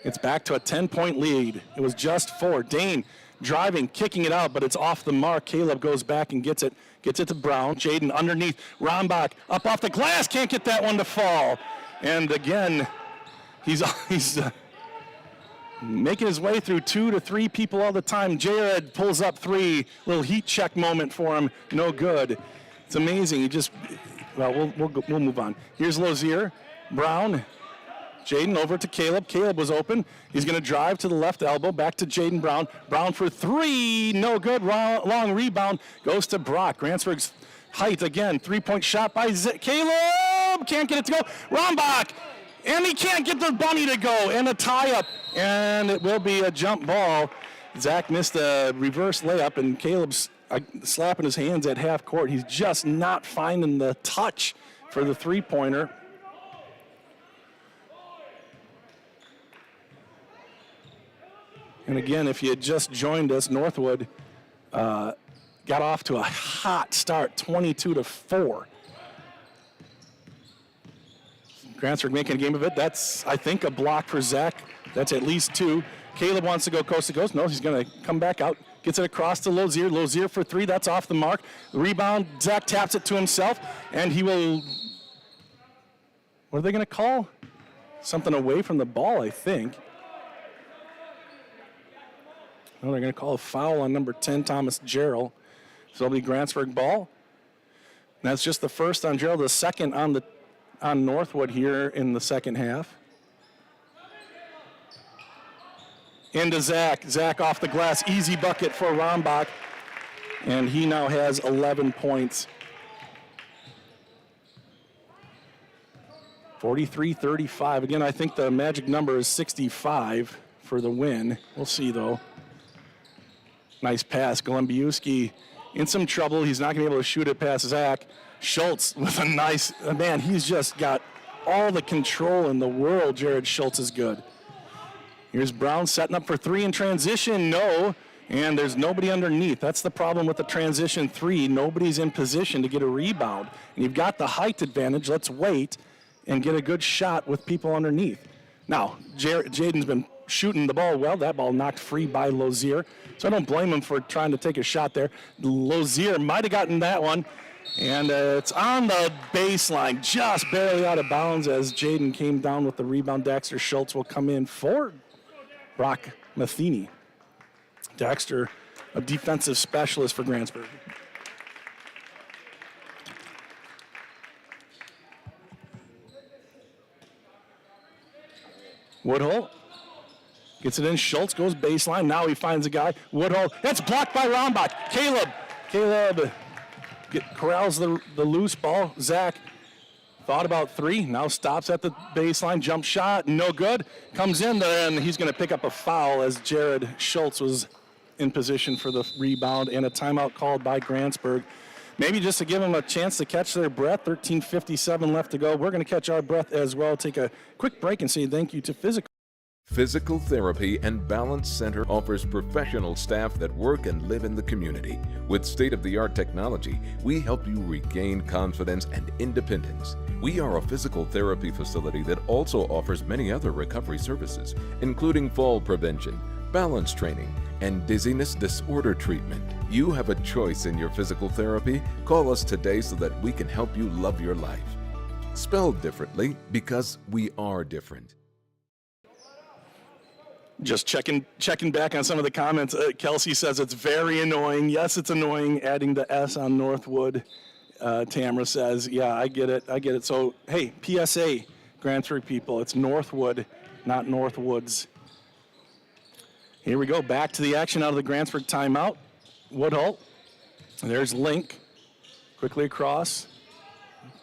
It's back to a 10-point lead. It was just 4. Dane driving, kicking it out, but it's off the mark. Caleb goes back and gets it to Brown. Jaden underneath. Rombach up off the glass. Can't get that one to fall. And again, he's making his way through 2 to 3 people all the time. Jared pulls up 3. Little heat check moment for him. No good. It's amazing. He just, well, we'll move on. Here's Lozier. Brown. Jaden over to Caleb. Caleb was open. He's going to drive to the left elbow. Back to Jaden Brown. Brown for 3. No good. Long rebound. Goes to Brock. Grantsburg's height again. 3-point shot by Caleb. Can't get it to go. Rombach. And he can't get the bunny to go. And a tie-up. And it will be a jump ball. Zach missed a reverse layup, and Caleb's slapping his hands at half court. He's just not finding the touch for the three-pointer. And again, if you had just joined us, Northwood got off to a hot start, 22-4. Grantsburg making a game of it. That's, I think, a block for Zach. That's at least 2. Caleb wants to go coast to coast. No, he's going to come back out. Gets it across to Lozier. Lozier for 3. That's off the mark. The rebound. Zach taps it to himself, and he will. What are they going to call? Something away from the ball, I think. No, they're going to call a foul on number 10, Thomas Gerald. So it'll be Grantsburg ball. And that's just the first on Gerald, the second on Northwood here in the second half. Into Zach. Zach off the glass. Easy bucket for Rombach. And he now has 11 points. 43-35. Again, I think the magic number is 65 for the win. We'll see, though. Nice pass. Glembiewski in some trouble. He's not going to be able to shoot it past Zach. Schultz with a nice, man, he's just got all the control in the world. Jared Schultz is good. Here's Brown setting up for 3 in transition. No, and there's nobody underneath. That's the problem with the transition 3. Nobody's in position to get a rebound. And you've got the height advantage. Let's wait and get a good shot with people underneath. Now, Jaden's been shooting the ball well. That ball knocked free by Lozier. So I don't blame him for trying to take a shot there. Lozier might have gotten that one. And it's on the baseline, just barely out of bounds as Jaden came down with the rebound. Dexter Schultz will come in for Brock Matheny. Dexter, a defensive specialist for Grantsburg. Woodhull gets it in. Schultz goes baseline. Now he finds a guy. Woodhull. That's blocked by Rombach. Caleb corrals the loose ball. Zach thought about 3. Now stops at the baseline. Jump shot. No good. Comes in there, and he's going to pick up a foul as Jared Schultz was in position for the rebound, and a timeout called by Grantsburg. Maybe just to give them a chance to catch their breath. 13:57 left to go. We're going to catch our breath as well. Take a quick break and say thank you to
Physical Therapy and Balance Center offers professional staff that work and live in the community. With state-of-the-art technology, we help you regain confidence and independence. We are a physical therapy facility that also offers many other recovery services, including fall prevention, balance training, and dizziness disorder treatment. You have a choice in your physical therapy. Call us today so that we can help you love your life. Spelled differently because we are different.
Just checking back on some of the comments. Kelsey says it's very annoying. Yes, it's annoying adding the S on Northwood. Tamara says. Yeah, I get it. So, hey, PSA, Grantsburg people, it's Northwood, not Northwoods. Here we go, back to the action out of the Grantsburg timeout. Woodhull, there's Link, quickly across.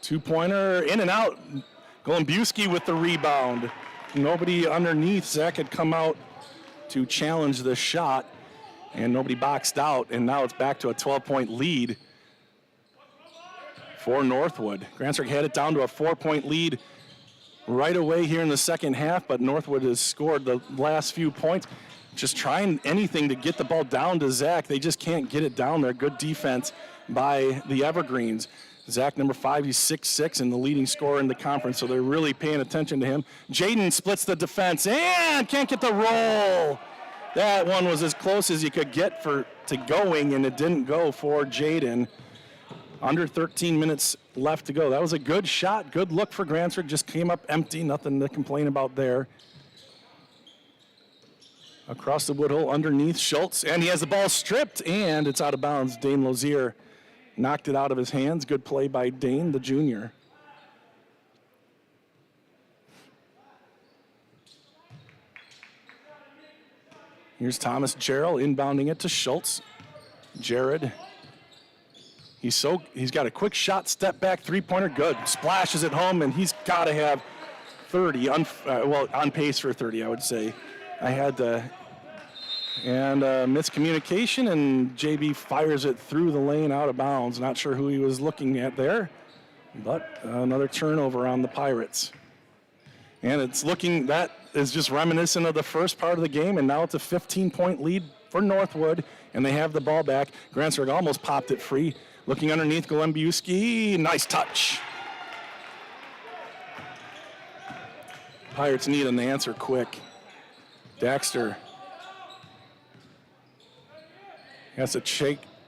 Two-pointer, in and out. Golombuski with the rebound. Nobody underneath. Zach had come out to challenge the shot, and nobody boxed out, and now it's back to a 12-point lead for Northwood. Grantsburg had it down to a 4-point lead right away here in the second half, but Northwood has scored the last few points. Just trying anything to get the ball down to Zach. They just can't get it down there. Good defense by the Evergreens. Zach, number 5, he's 6'6", and the leading scorer in the conference, so they're really paying attention to him. Jaden splits the defense and can't get the roll. That one was as close as you could get to going, and it didn't go for Jaden. Under 13 minutes left to go. That was a good shot, good look for Grantsburg. Just came up empty, nothing to complain about there. Across the Woodhull, underneath Schultz, and he has the ball stripped, and it's out of bounds. Dane Lozier knocked it out of his hands. Good play by Dane, the junior. Here's Thomas Jarrell inbounding it to Schultz. Jared. He's got a quick shot, step back, three-pointer, good. Splashes it home, and he's got to have 30, on pace for 30, I would say. Miscommunication, and JB fires it through the lane out of bounds. Not sure who he was looking at there, but another turnover on the Pirates. And that is just reminiscent of the first part of the game, and now it's a 15-point lead for Northwood, and they have the ball back. Grantsburg almost popped it free. Looking underneath, Golombuski, nice touch. Pirates need an answer quick. Daxter has to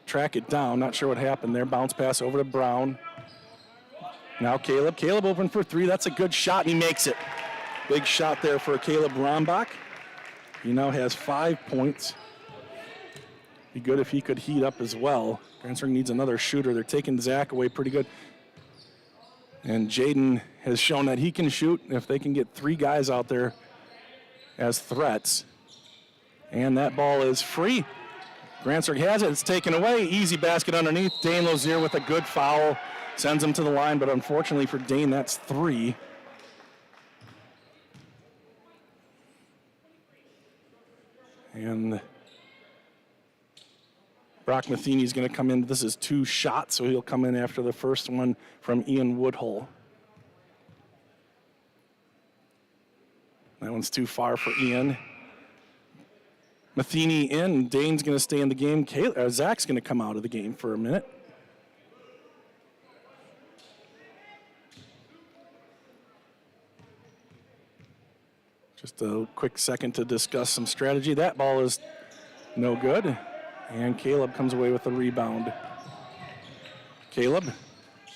track it down. Not sure what happened there. Bounce pass over to Brown. Now Caleb. Caleb open for 3. That's a good shot, and he makes it. Big shot there for Caleb Rombach. He now has 5 points. Be good if he could heat up as well. Grantsburg needs another shooter. They're taking Zach away pretty good. And Jaden has shown that he can shoot if they can get 3 guys out there as threats. And that ball is free. Grantsburg has it. It's taken away. Easy basket underneath. Dane Lozier with a good foul. Sends him to the line, but unfortunately for Dane, that's 3. And Brock Matheny's going to come in. This is 2 shots, so he'll come in after the first one from Ian Woodhull. That one's too far for Ian. Matheny in. Dane's going to stay in the game. Zach's going to come out of the game for a minute. Just a quick second to discuss some strategy. That ball is no good. And Caleb comes away with the rebound. Caleb,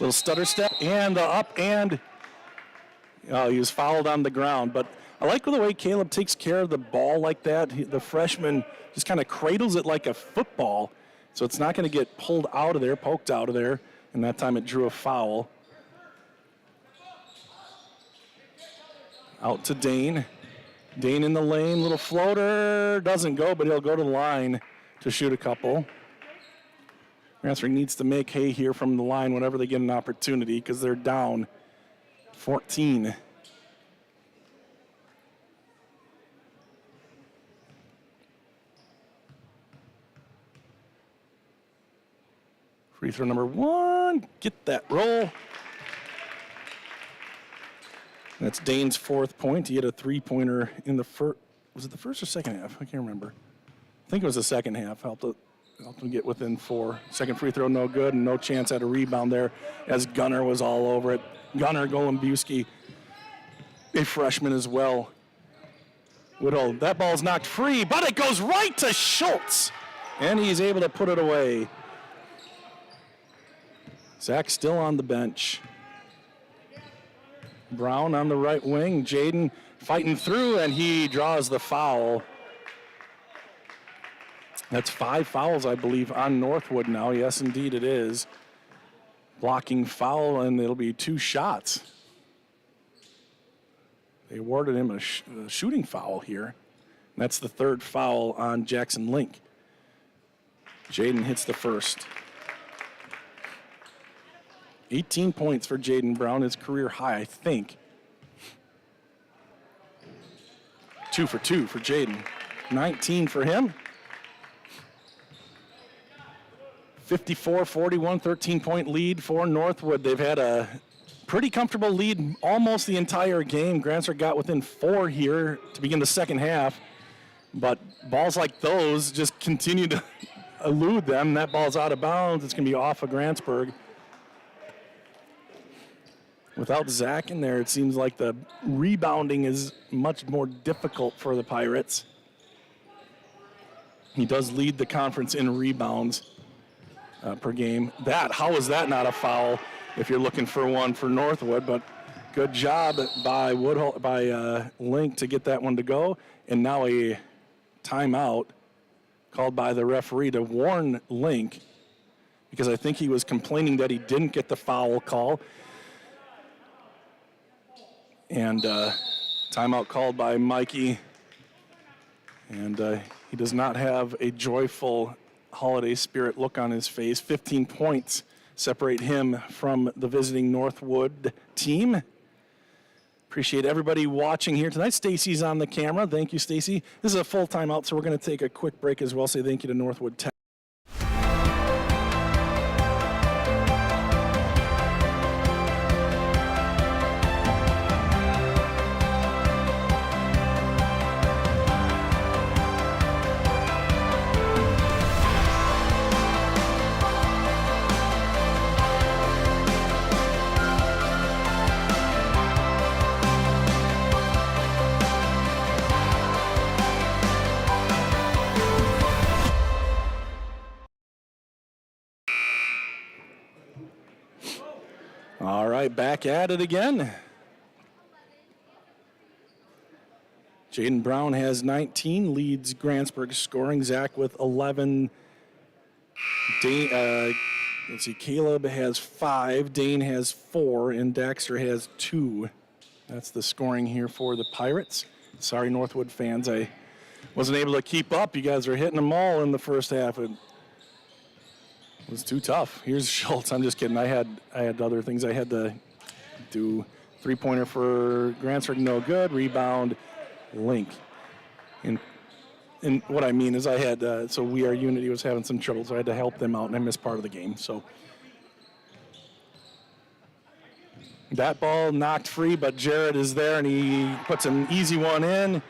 little stutter step, and the up, and he was fouled on the ground. But I like the way Caleb takes care of the ball like that. The freshman just kind of cradles it like a football, so it's not going to get pulled out of there, poked out of there, and that time it drew a foul. Out to Dane. Dane in the lane, little floater, doesn't go, but he'll go to the line to shoot a couple. Grantsburg needs to make hay here from the line whenever they get an opportunity because they're down 14. Free throw number 1, get that roll. That's Dane's 4th point. He had a 3-pointer in the first, was it the first or second half? I can't remember. I think it was the second half. Helped him get within 4. Second free throw, no good, and no chance at a rebound there as Gunner was all over it. Gunner Golombuski, a freshman as well. Woodhull, that ball's knocked free, but it goes right to Schultz, and he's able to put it away. Zach still on the bench. Brown on the right wing. Jaden fighting through, and he draws the foul. That's 5 fouls, I believe, on Northwood now. Yes, indeed it is. blocking foul, and it'll be 2 shots. They awarded him a shooting foul here. That's the 3rd foul on Jackson Link. Jaden hits the first. 18 points for Jaden Brown, his career high, I think. 2 for 2 for Jaden. 19 for him. 54-41, 13-point lead for Northwood. They've had a pretty comfortable lead almost the entire game. Grantsburg got within 4 here to begin the second half, but balls like those just continue to elude them. That ball's out of bounds. It's going to be off of Grantsburg. Without Zach in there, it seems like the rebounding is much more difficult for the Pirates. He does lead the conference in rebounds per game. How is that not a foul if you're looking for one for Northwood? But good job by Link to get that one to go. And now a timeout called by the referee to warn Link, because I think he was complaining that he didn't get the foul call. And timeout called by Mikey. And he does not have a joyful holiday spirit look on his face. 15 points separate him from the visiting Northwood team. Appreciate everybody watching here tonight. Stacy's on the camera. Thank you, Stacy. This is a full timeout, so we're going to take a quick break as well. Say thank you to Northwood Tech. All right, back at it again. Jaden Brown has 19, leads Grantsburg scoring. Zach with 11. Caleb has 5. Dane has 4, and Dexter has 2. That's the scoring here for the Pirates. Sorry, Northwood fans, I wasn't able to keep up. You guys are hitting them all in the first half. It was too tough. Here's Schultz. I'm just kidding. I had other things I had to do. 3-pointer for Grantsburg, no good. Rebound, Link. And what I mean is I had, so We Are Unity was having some trouble, so I had to help them out, and I missed part of the game. So that ball knocked free, but Jared is there, and he puts an easy one in.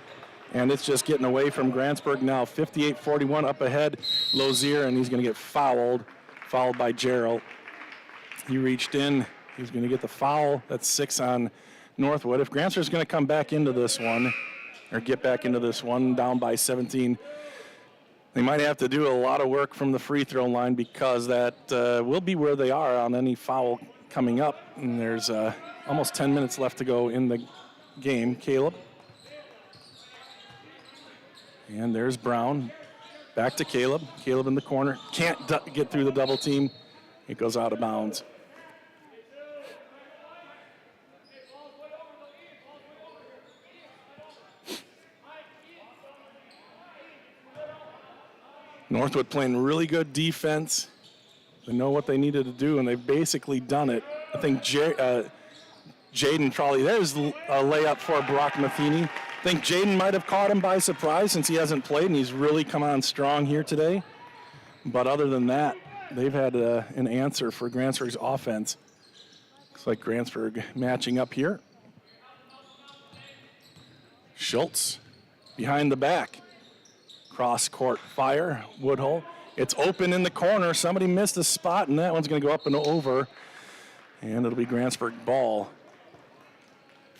And it's just getting away from Grantsburg now. 58-41 up ahead. Lozier, and he's going to get fouled by Gerald. He reached in. He's going to get the foul. That's 6 on Northwood. If Grantsburg's going to come back into this one, or get back into this one, down by 17, they might have to do a lot of work from the free throw line, because that will be where they are on any foul coming up. And there's almost 10 minutes left to go in the game. Caleb. And there's Brown. Back to Caleb. Caleb in the corner. Can't get through the double team. It goes out of bounds. Northwood playing really good defense. They know what they needed to do, and they've basically done it. I think Jaden probably, there's a layup for Brock Matheny. I think Jaden might have caught him by surprise since he hasn't played, and he's really come on strong here today. But other than that, they've had an answer for Grantsburg's offense. Looks like Grantsburg matching up here. Schultz behind the back. Cross-court fire, Woodhull. It's open in the corner. Somebody missed a spot, and that one's going to go up and over. And it'll be Grantsburg ball.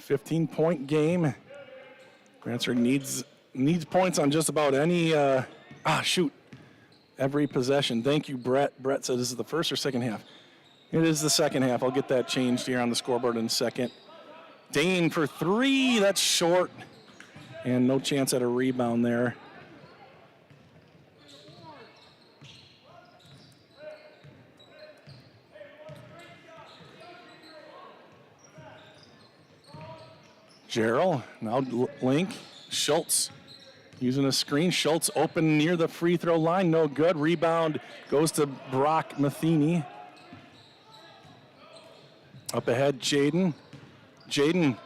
15-point game. Grantsburg needs points on just about any, every possession. Thank you, Brett. Brett said this is the first or second half. It is the second half. I'll get that changed here on the scoreboard in a second. Dane for 3, that's short. And no chance at a rebound there. Gerald, now Link, Schultz using a screen. Schultz open near the free throw line, no good. Rebound goes to Brock Matheny. Up ahead, Jaden. Jaden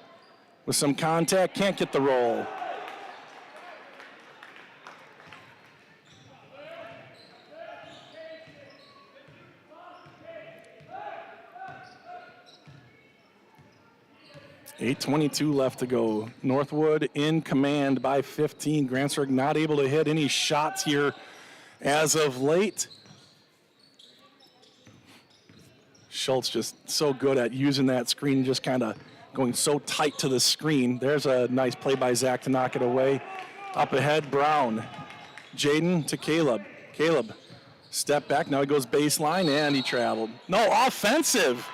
with some contact, can't get the roll. .8:22 left to go. Northwood in command by 15. Grantsburg not able to hit any shots here as of late. Schultz just so good at using that screen, just kind of going so tight to the screen. There's a nice play by Zach to knock it away. Up ahead, Brown. Jaden to Caleb. Caleb, step back. Now he goes baseline, and he traveled. No, offensive.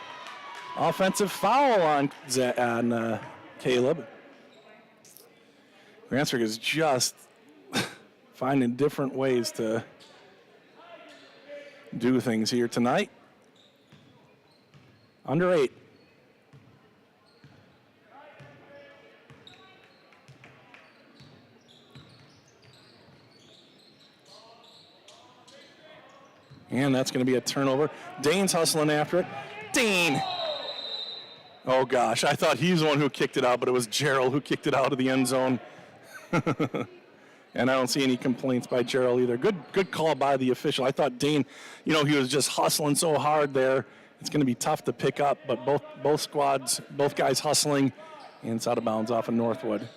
Offensive foul on Caleb. Grantsburg is just finding different ways to do things here tonight. Under 8. And that's going to be a turnover. Dane's hustling after it. Dane! Oh gosh, I thought he's the one who kicked it out, but it was Gerald who kicked it out of the end zone. And I don't see any complaints by Gerald either. Good call by the official. I thought Dane, he was just hustling so hard there. It's going to be tough to pick up, but both guys hustling, and it's out of bounds off of Northwood.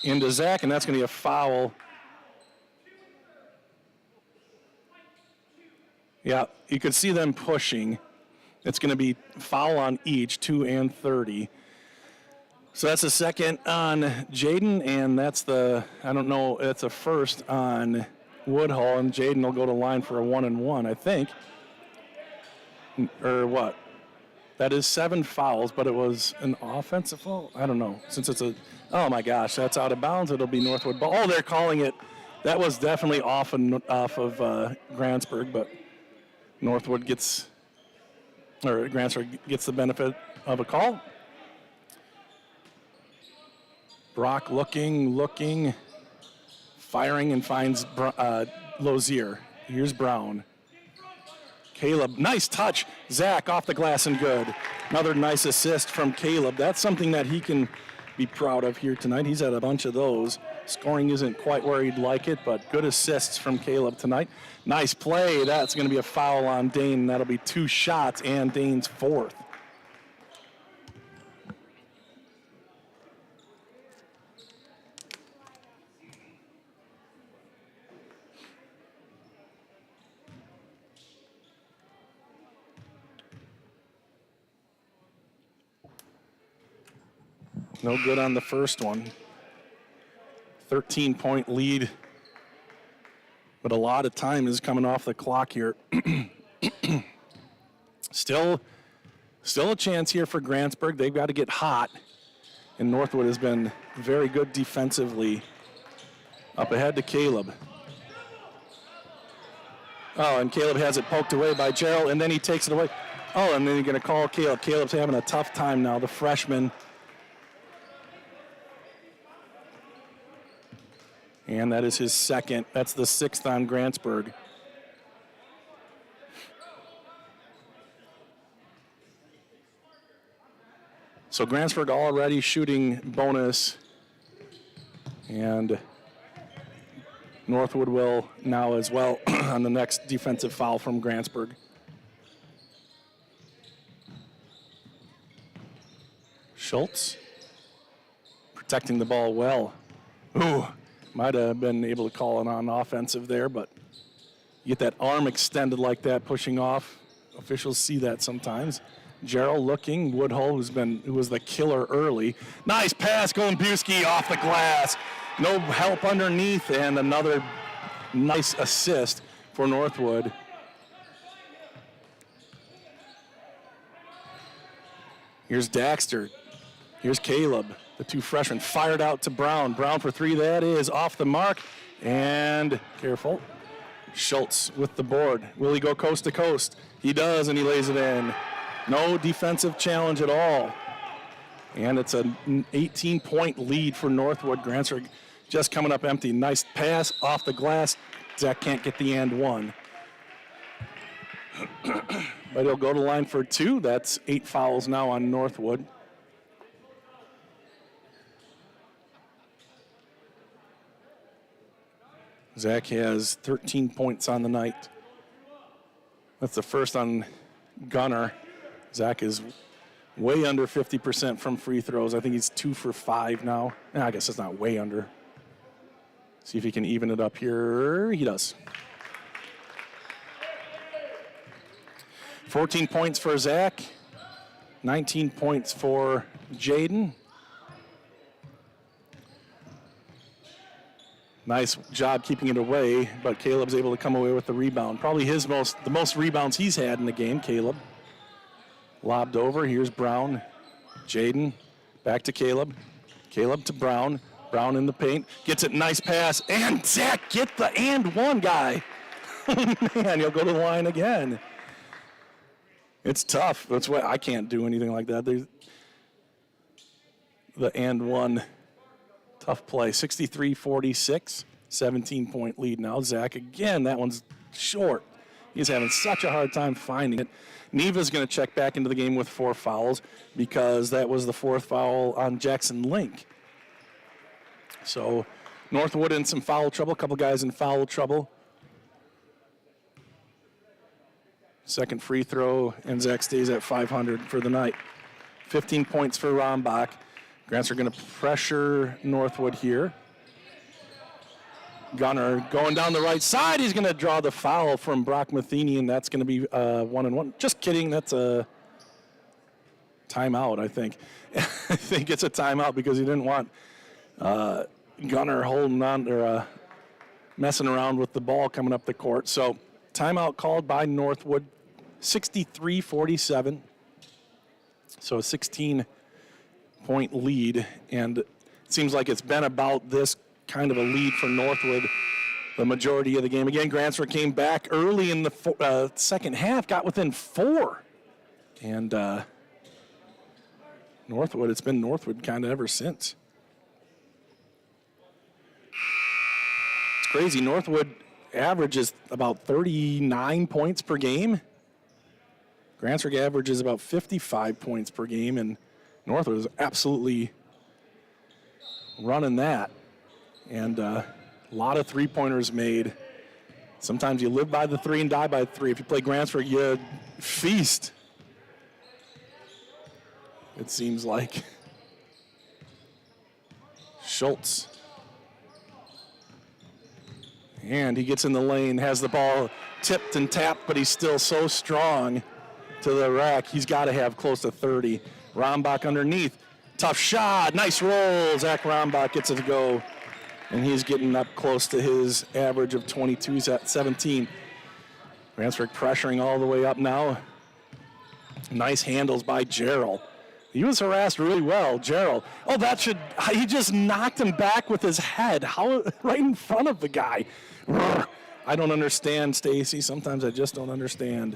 Into Zach, and that's going to be a foul. Yeah, you could see them pushing. It's going to be foul on each, 2 and 30. So that's a second on Jaden, and that's that's a first on Woodhull, and Jaden will go to line for a 1-and-1, I think. Or what? That is 7 fouls, but it was an offensive foul? I don't know. Since it's oh my gosh, that's out of bounds. It'll be Northwood ball. Oh, they're calling it. That was definitely off of Grantsburg, but Northwood Grantsburg gets the benefit of a call. Brock looking, firing, and finds Lozier. Here's Brown. Caleb, nice touch. Zach off the glass and good. Another nice assist from Caleb. That's something that he can be proud of here tonight. He's had a bunch of those. Scoring isn't quite where he'd like it, but good assists from Caleb tonight. Nice play. That's going to be a foul on Dane. That'll be 2 shots and Dane's 4th. No good on the first one. 13-point lead, but a lot of time is coming off the clock here. Still a chance here for Grantsburg. They've got to get hot, and Northwood has been very good defensively. Up ahead to Caleb. Oh, and Caleb has it poked away by Gerald, and then he takes it away. Oh, and then you're going to call Caleb. Caleb's having a tough time now, the freshman. And that is his second. That's the 6th on Grantsburg. So Grantsburg already shooting bonus. And Northwood will now as well on the next defensive foul from Grantsburg. Schultz protecting the ball well. Ooh. Might have been able to call it on offensive there, but you get that arm extended like that, pushing off. Officials see that sometimes. Gerald looking, Woodhull, who was the killer early. Nice pass, Golubowski off the glass. No help underneath, and another nice assist for Northwood. Here's Daxter. Here's Caleb. The 2 freshmen fired out to Brown. Brown for 3, that is off the mark. And careful. Schultz with the board. Will he go coast to coast? He does, and he lays it in. No defensive challenge at all And it's an 18-point lead for Northwood. Grantsburg just coming up empty. Nice pass off the glass. Zach can't get the and one. But he'll go to the line for 2. That's 8 fouls now on Northwood. Zach has 13 points on the night. That's the first on Gunner. Zach is way under 50% from free throws. I think he's 2 for 5 now. I guess it's not way under. See if he can even it up here. He does. 14 points for Zach. 19 points for Jaden. Nice job keeping it away, but Caleb's able to come away with the rebound. Probably the most rebounds he's had in the game, Caleb. Lobbed over, here's Brown. Jaden, back to Caleb. Caleb to Brown. Brown in the paint, gets it, nice pass, and Zach, get the and one guy. Man, he'll go to the line again. It's tough. That's why I can't do anything like that. The and one. Tough play. 63-46, 17-point lead now. Zach again, that one's short. He's having such a hard time finding it. Neva's going to check back into the game with 4 fouls because that was the 4th foul on Jackson Link. So Northwood in some foul trouble, a couple guys in foul trouble. Second free throw, and Zach stays at 500 for the night. 15 points for Rombach. Grants are going to pressure Northwood here. Gunner going down the right side. He's going to draw the foul from Brock Matheny, and that's going to be 1-1. Just kidding. That's a timeout, I think. I think it's a timeout because he didn't want Gunner holding on or messing around with the ball coming up the court. So timeout called by Northwood, 63-47. So a 16-point lead, and it seems like it's been about this kind of a lead for Northwood the majority of the game. Again, Grantsburg came back early in the second half, got within 4. And Northwood, it's been Northwood kind of ever since. It's crazy. Northwood averages about 39 points per game. Grantsburg averages about 55 points per game, and Northwood is absolutely running that. And a lot of three-pointers made. Sometimes you live by the 3 and die by the 3. If you play Grantsburg, you feast. It seems like. Schultz. And he gets in the lane, has the ball tipped and tapped, but he's still so strong to the rack. He's got to have close to 30. Rombach underneath. Tough shot. Nice roll. Zach Rombach gets it to go. And he's getting up close to his average of 22. He's at 17. Grantsburg pressuring all the way up now. Nice handles by Gerald. He was harassed really well, Gerald. Oh, he just knocked him back with his head. How, right in front of the guy. I don't understand, Stacy. Sometimes I just don't understand.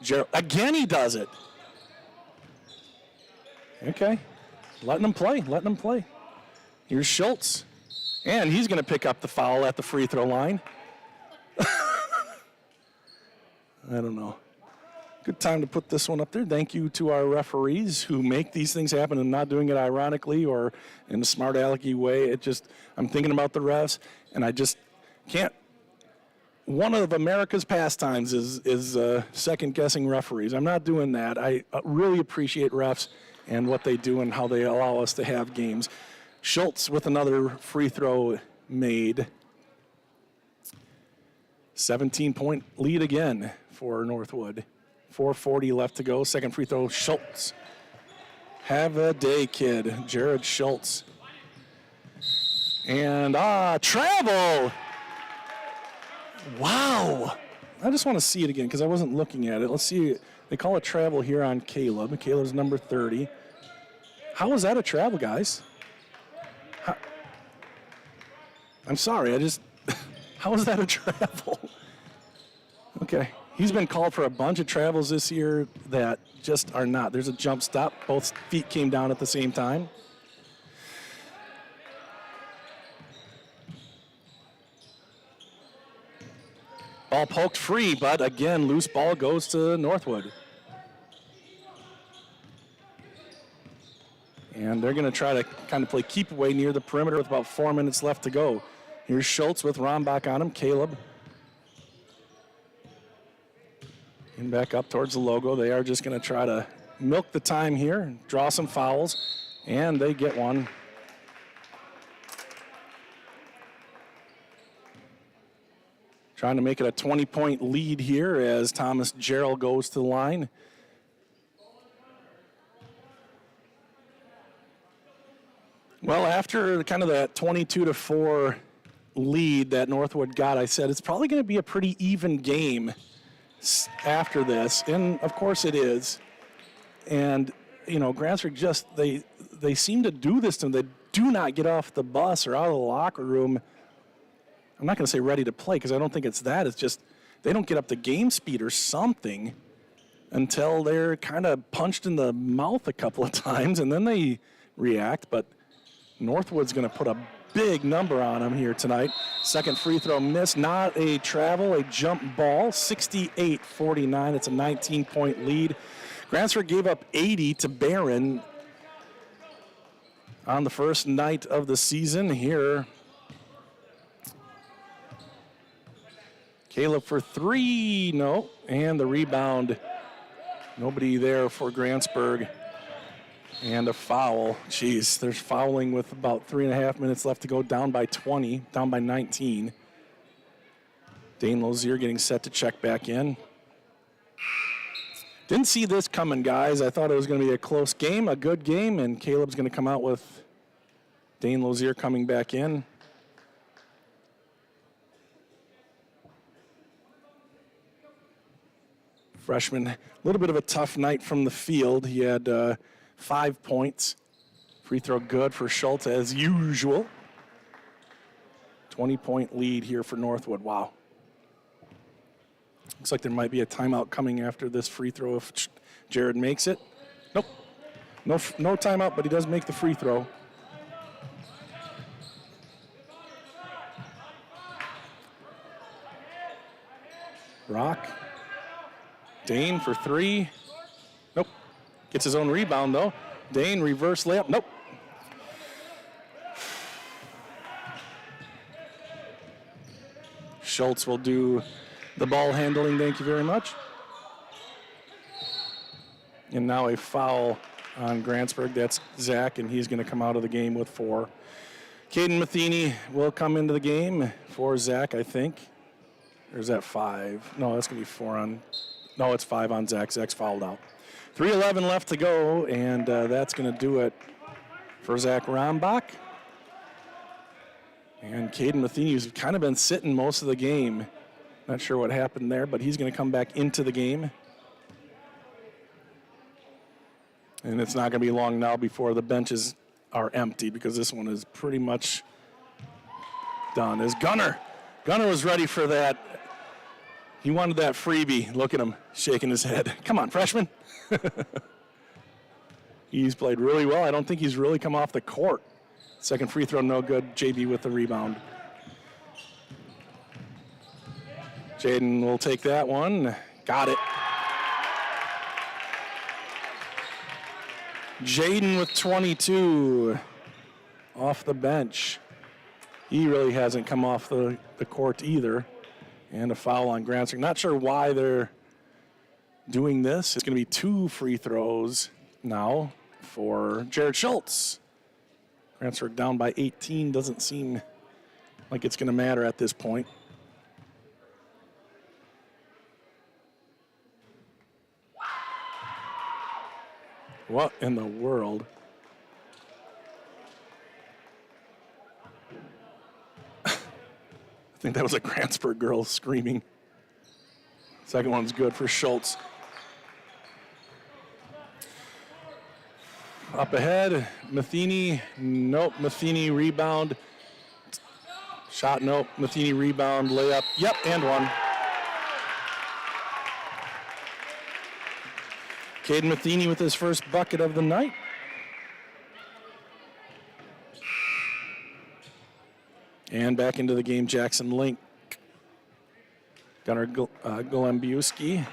Gerald, again he does it. Okay, letting him play. Here's Schultz. And he's going to pick up the foul at the free throw line. I don't know. Good time to put this one up there. Thank you to our referees who make these things happen and not doing it ironically or in a smart alecky way. I'm thinking about the refs, and I just can't. One of America's pastimes is second-guessing referees. I'm not doing that. I really appreciate refs and what they do and how they allow us to have games. Schultz with another free throw made. 17-point lead again for Northwood. 4:40 left to go. Second free throw, Schultz. Have a day, kid. Jared Schultz. And travel. Wow. I just want to see it again because I wasn't looking at it. Let's see. They call it travel here on Caleb. Caleb's number 30. How is that a travel, guys? I'm sorry. How is that a travel? Okay. He's been called for a bunch of travels this year that just are not. There's a jump stop. Both feet came down at the same time. Ball poked free, but again, loose ball goes to Northwood. And they're going to try to kind of play keep away near the perimeter with about 4 minutes left to go. Here's Schultz with Rombach on him. Caleb. And back up towards the logo. They are just going to try to milk the time here, draw some fouls, and they get one. Trying to make it a 20-point lead here as Thomas Gerald goes to the line. Well, after kind of that 22-4 lead that Northwood got, I said it's probably going to be a pretty even game after this, and of course it is. And you know, Grantsburg just they seem to do this to them. They do not get off the bus or out of the locker room. I'm not going to say ready to play because I don't think it's that. It's just they don't get up to game speed or something until they're kind of punched in the mouth a couple of times, and then they react. But Northwood's going to put a big number on them here tonight. Second free throw miss, not a travel, a jump ball, 68-49. It's a 19-point lead. Grantsburg gave up 80 to Barron on the first night of the season here. Caleb for three, no, and the rebound. Nobody there for Grantsburg. And a foul. Jeez, there's fouling with about 3.5 minutes left to go, down by 20, down by 19. Dane Lozier getting set to check back in. Didn't see this coming, guys. I thought it was going to be a close game, a good game, and Caleb's going to come out with Dane Lozier coming back in. Freshman, a little bit of a tough night from the field. He had 5 points. Free throw good for Schultz as usual. 20-point lead here for Northwood. Wow. Looks like there might be a timeout coming after this free throw if Jared makes it. Nope. No timeout, but he does make the free throw. Brock. Dane for three. Nope. Gets his own rebound, though. Dane, reverse layup. Nope. Schultz will do the ball handling. Thank you very much. And now a foul on Grantsburg. That's Zach, and he's going to come out of the game with 4. Caden Matheny will come into the game for Zach, I think. Or is that 5? No, that's going to be 4 on... No, it's 5 on Zach. Zach's fouled out. 3:11 left to go, and that's going to do it for Zach Rombach. And Caden Matheny, who's kind of been sitting most of the game. Not sure what happened there, but he's going to come back into the game. And it's not going to be long now before the benches are empty because this one is pretty much done. As Gunner was ready for that. He wanted that freebie. Look at him shaking his head. Come on, freshman. He's played really well. I don't think he's really come off the court. Second free throw, no good. JB with the rebound. Jaden will take that one. Got it. Jaden with 22 off the bench. He really hasn't come off the court either. And a foul on Grantsburg. Not sure why they're doing this. It's going to be 2 free throws now for Jared Schultz. Grantsburg down by 18. Doesn't seem like it's going to matter at this point. What in the world? I think that was a Grantsburg girl screaming. Second one's good for Schultz. Up ahead, Matheny. Nope, Matheny rebound. Shot, nope. Matheny rebound, layup. Yep, and one. Caden Matheny with his first bucket of the night. And back into the game, Jackson Link. Gunnar Golembiewski.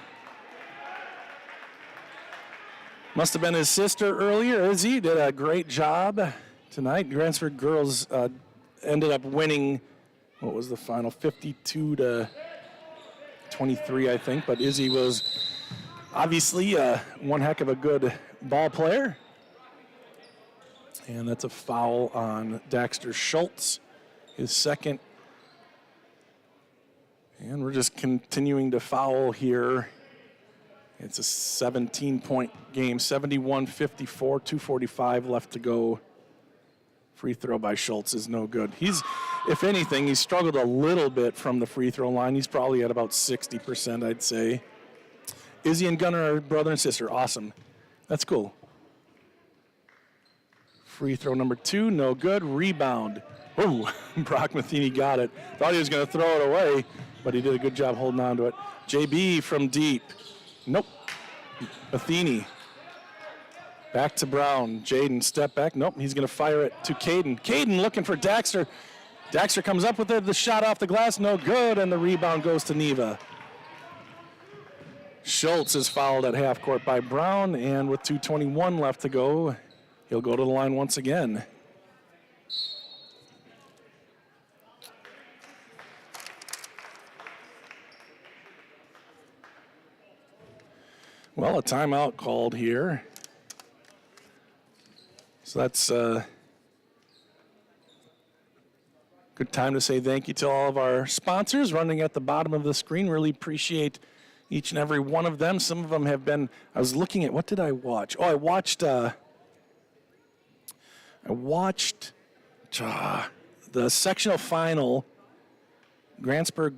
Must have been his sister earlier. Izzy did a great job tonight. Grantsburg girls ended up winning, what was the final, 52-23, I think. But Izzy was obviously one heck of a good ball player. And that's a foul on Daxter Schultz, his second. And we're just continuing to foul here. It's a 17-point game, 71-54, 2:45 left to go. Free throw by Schultz is no good. If anything, he's struggled a little bit from the free throw line. He's probably at about 60%, I'd say. Izzy and Gunnar are brother and sister. Awesome. That's cool. Free throw number 2, no good. Rebound. Oh, Brock Matheny got it. Thought he was going to throw it away, but he did a good job holding on to it. JB from deep. Nope. Matheny. Back to Brown. Jaden, step back. Nope, he's going to fire it to Caden. Caden looking for Daxter. Daxter comes up with it. The shot off the glass, no good, and the rebound goes to Neva. Schultz is fouled at half court by Brown, and with 2:21 left to go, he'll go to the line once again. Well, a timeout called here. So that's a good time to say thank you to all of our sponsors running at the bottom of the screen. Really appreciate each and every one of them. Some of them have been, I was looking at, what did I watch? Oh, I watched the sectional final, Grantsburg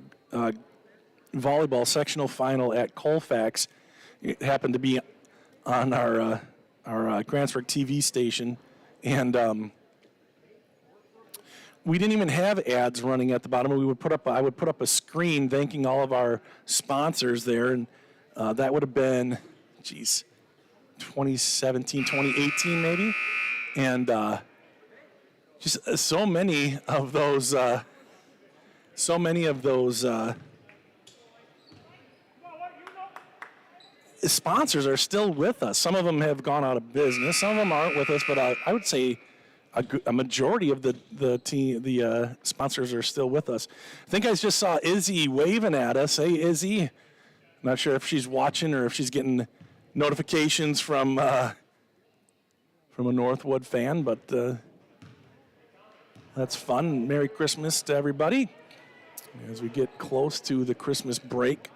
volleyball sectional final at Colfax. It happened to be on our Grantsburg TV station, and we didn't even have ads running at the bottom. I would put up a screen thanking all of our sponsors there, and that would have been, 2017, 2018 maybe, and just so many of those sponsors are still with us. Some of them have gone out of business. Some of them aren't with us, but I would say a majority of the sponsors are still with us. I think I just saw Izzy waving at us. Hey, Izzy. Not sure if she's watching or if she's getting notifications from a Northwood fan, but that's fun. Merry Christmas to everybody as we get close to the Christmas break.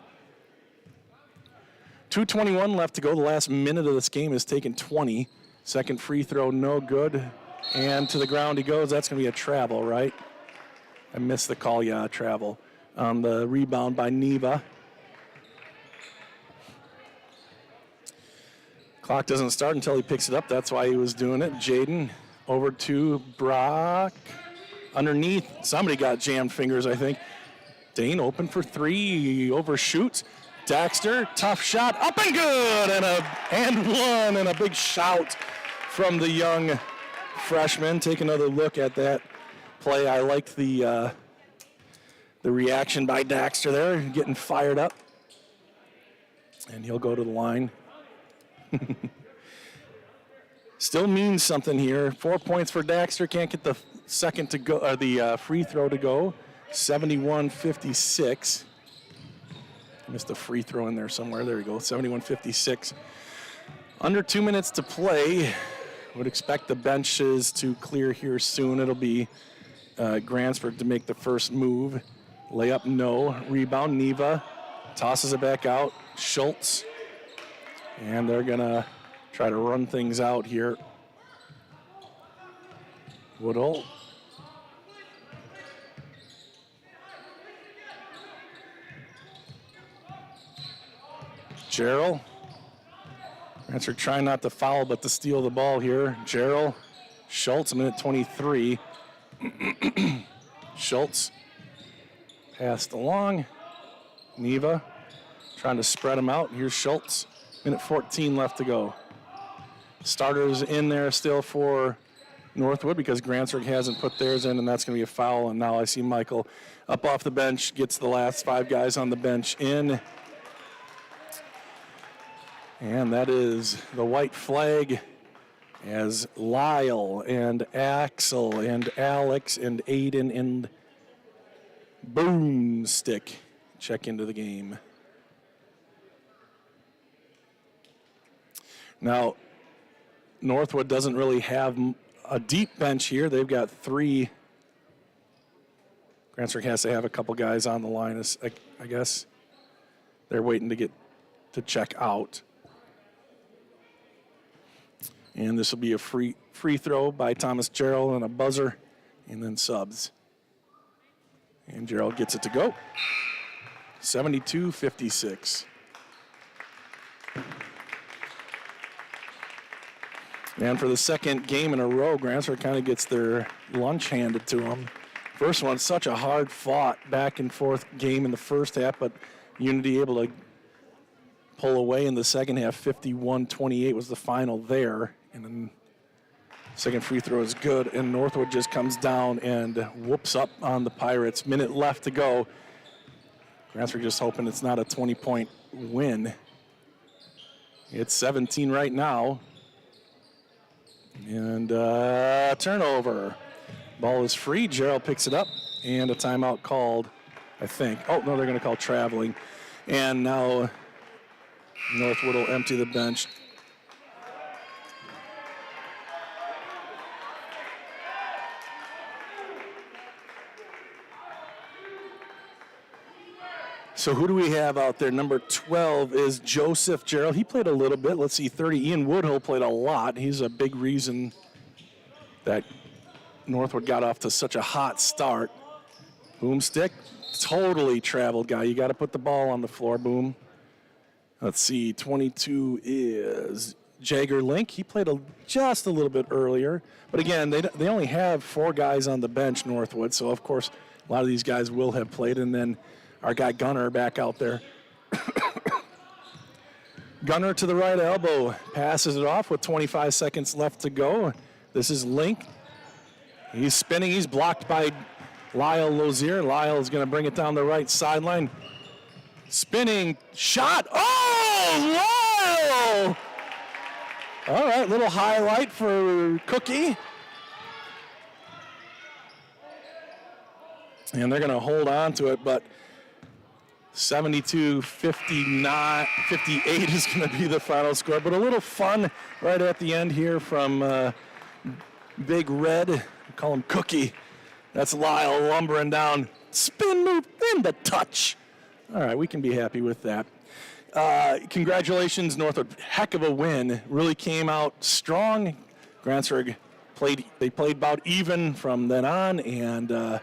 2:21 left to go. The last minute of this game is taken 20. Second free throw, no good. And to the ground he goes. That's going to be a travel, right? I missed the call. Yeah, travel. On the rebound by Neva. Clock doesn't start until he picks it up. That's why he was doing it. Jaden over to Brock. Underneath. Somebody got jammed fingers, I think. Dane open for three. Overshoots. Daxter, tough shot, up and good, and one, and a big shout from the young freshman. Take another look at that play. I liked the reaction by Daxter there, getting fired up. And he'll go to the line. Still means something here. 4 points for Daxter. Can't get the second to go, or the free throw to go. 71-56. Missed a free throw in there somewhere. There we go. 71-56. Under 2 minutes to play. Would expect the benches to clear here soon. It'll be Grantsburg to make the first move. Layup, no. Rebound, Neva tosses it back out. Schultz. And they're going to try to run things out here. Woodhull. Gerald. Grantsburg trying not to foul, but to steal the ball here. Gerald. Schultz, minute 23. Schultz. Passed along. Neva trying to spread him out. Here's Schultz. Minute 14 left to go. Starters in there still for Northwood because Grantsburg hasn't put theirs in, and that's going to be a foul. And now I see Michael up off the bench, gets the last 5 guys on the bench in. And that is the white flag as Lyle and Axel and Alex and Aiden and Boomstick check into the game. Now, Northwood doesn't really have a deep bench here. They've got 3. Grantsburg has to have a couple guys on the line, I guess. They're waiting to get to check out. And this will be a free throw by Thomas Gerald and a buzzer, and then subs. And Gerald gets it to go. 72-56. And for the second game in a row, Grantsburg kind of gets their lunch handed to them. First one, such a hard fought back and forth game in the first half, but Unity able to pull away in the second half. 51-28 was the final there. And then second free throw is good, and Northwood just comes down and whoops up on the Pirates. Minute left to go. Grantsburg just hoping it's not a 20-point win. It's 17 right now. And turnover. Ball is free. Gerald picks it up, and a timeout called, I think. Oh, no, they're going to call traveling. And now Northwood will empty the bench. So who do we have out there? Number 12 is Joseph Gerald. He played a little bit. Let's see, 30. Ian Woodhull played a lot. He's a big reason that Northwood got off to such a hot start. Boomstick, totally traveled guy. You got to put the ball on the floor, Boom. Let's see, 22 is Jagger Link. He played just a little bit earlier. But again, they only have 4 guys on the bench, Northwood. So, of course, a lot of these guys will have played. And then our guy Gunner back out there. Gunner to the right elbow, passes it off with 25 seconds left to go. This is Link. He's spinning. He's blocked by Lyle Lozier. Lyle is going to bring it down the right sideline. Spinning shot. Oh, Lyle! All right, little highlight for Cookie. And they're going to hold on to it, but 72-58 is going to be the final score. But a little fun right at the end here from Big Red. We call him Cookie. That's Lyle lumbering down. Spin move, then the touch. All right, we can be happy with that. Congratulations, Northwood. Heck of a win. Really came out strong. Grantsburg played about even from then on, and but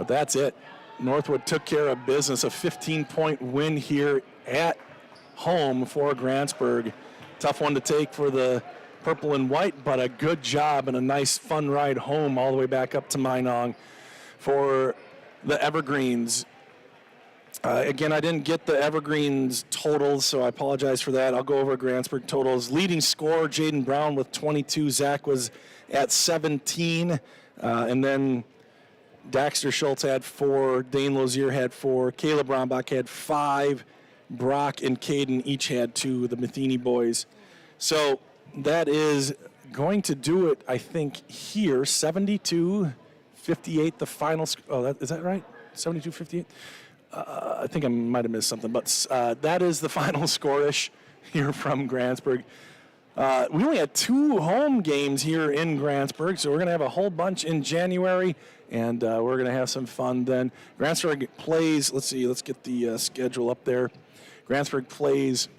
that's it. Northwood took care of business. A 15-point win here at home for Grantsburg. Tough one to take for the purple and white, but a good job and a nice fun ride home all the way back up to Minong for the Evergreens. Again, I didn't get the Evergreens totals, so I apologize for that. I'll go over Grantsburg totals. Leading scorer, Jaden Brown with 22. Zach was at 17. And then Daxter Schultz had 4. Dane Lozier had 4. Caleb Rombach had 5. Brock and Caden each had 2, the Matheny boys. So that is going to do it, I think, here. 72-58, the final. Is that right? 72-58? I think I might have missed something, but that is the final score-ish here from Grantsburg. We only had 2 home games here in Grantsburg, so we're going to have a whole bunch in January, and we're going to have some fun then. Grantsburg plays, let's get the schedule up there. Grantsburg plays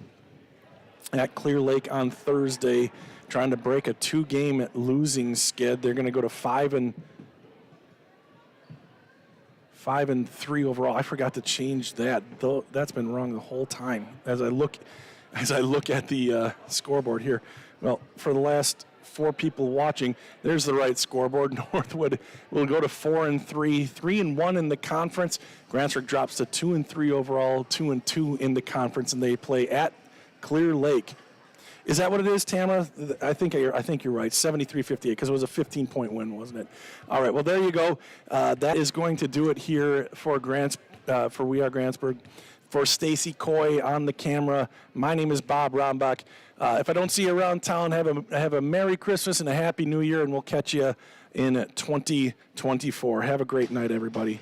at Clear Lake on Thursday, trying to break a 2-game losing skid. They're going to go to 5-3 overall. I forgot to change that. Though that's been wrong the whole time. As I look at the scoreboard here. Well, for the last 4 people watching, there's the right scoreboard. Northwood will go to 4-3, 3-1 in the conference. Grantsburg drops to 2-3 overall, 2-2 in the conference, and they play at Clear Lake. Is that what it is, Tamara? I think you're right. 73-58, because it was a 15-point win, wasn't it? All right. Well, there you go. That is going to do it here for for We Are Grantsburg. For Stacy Coy on the camera, my name is Bob Rombach. If I don't see you around town, have a Merry Christmas and a Happy New Year, and we'll catch you in 2024. Have a great night, everybody.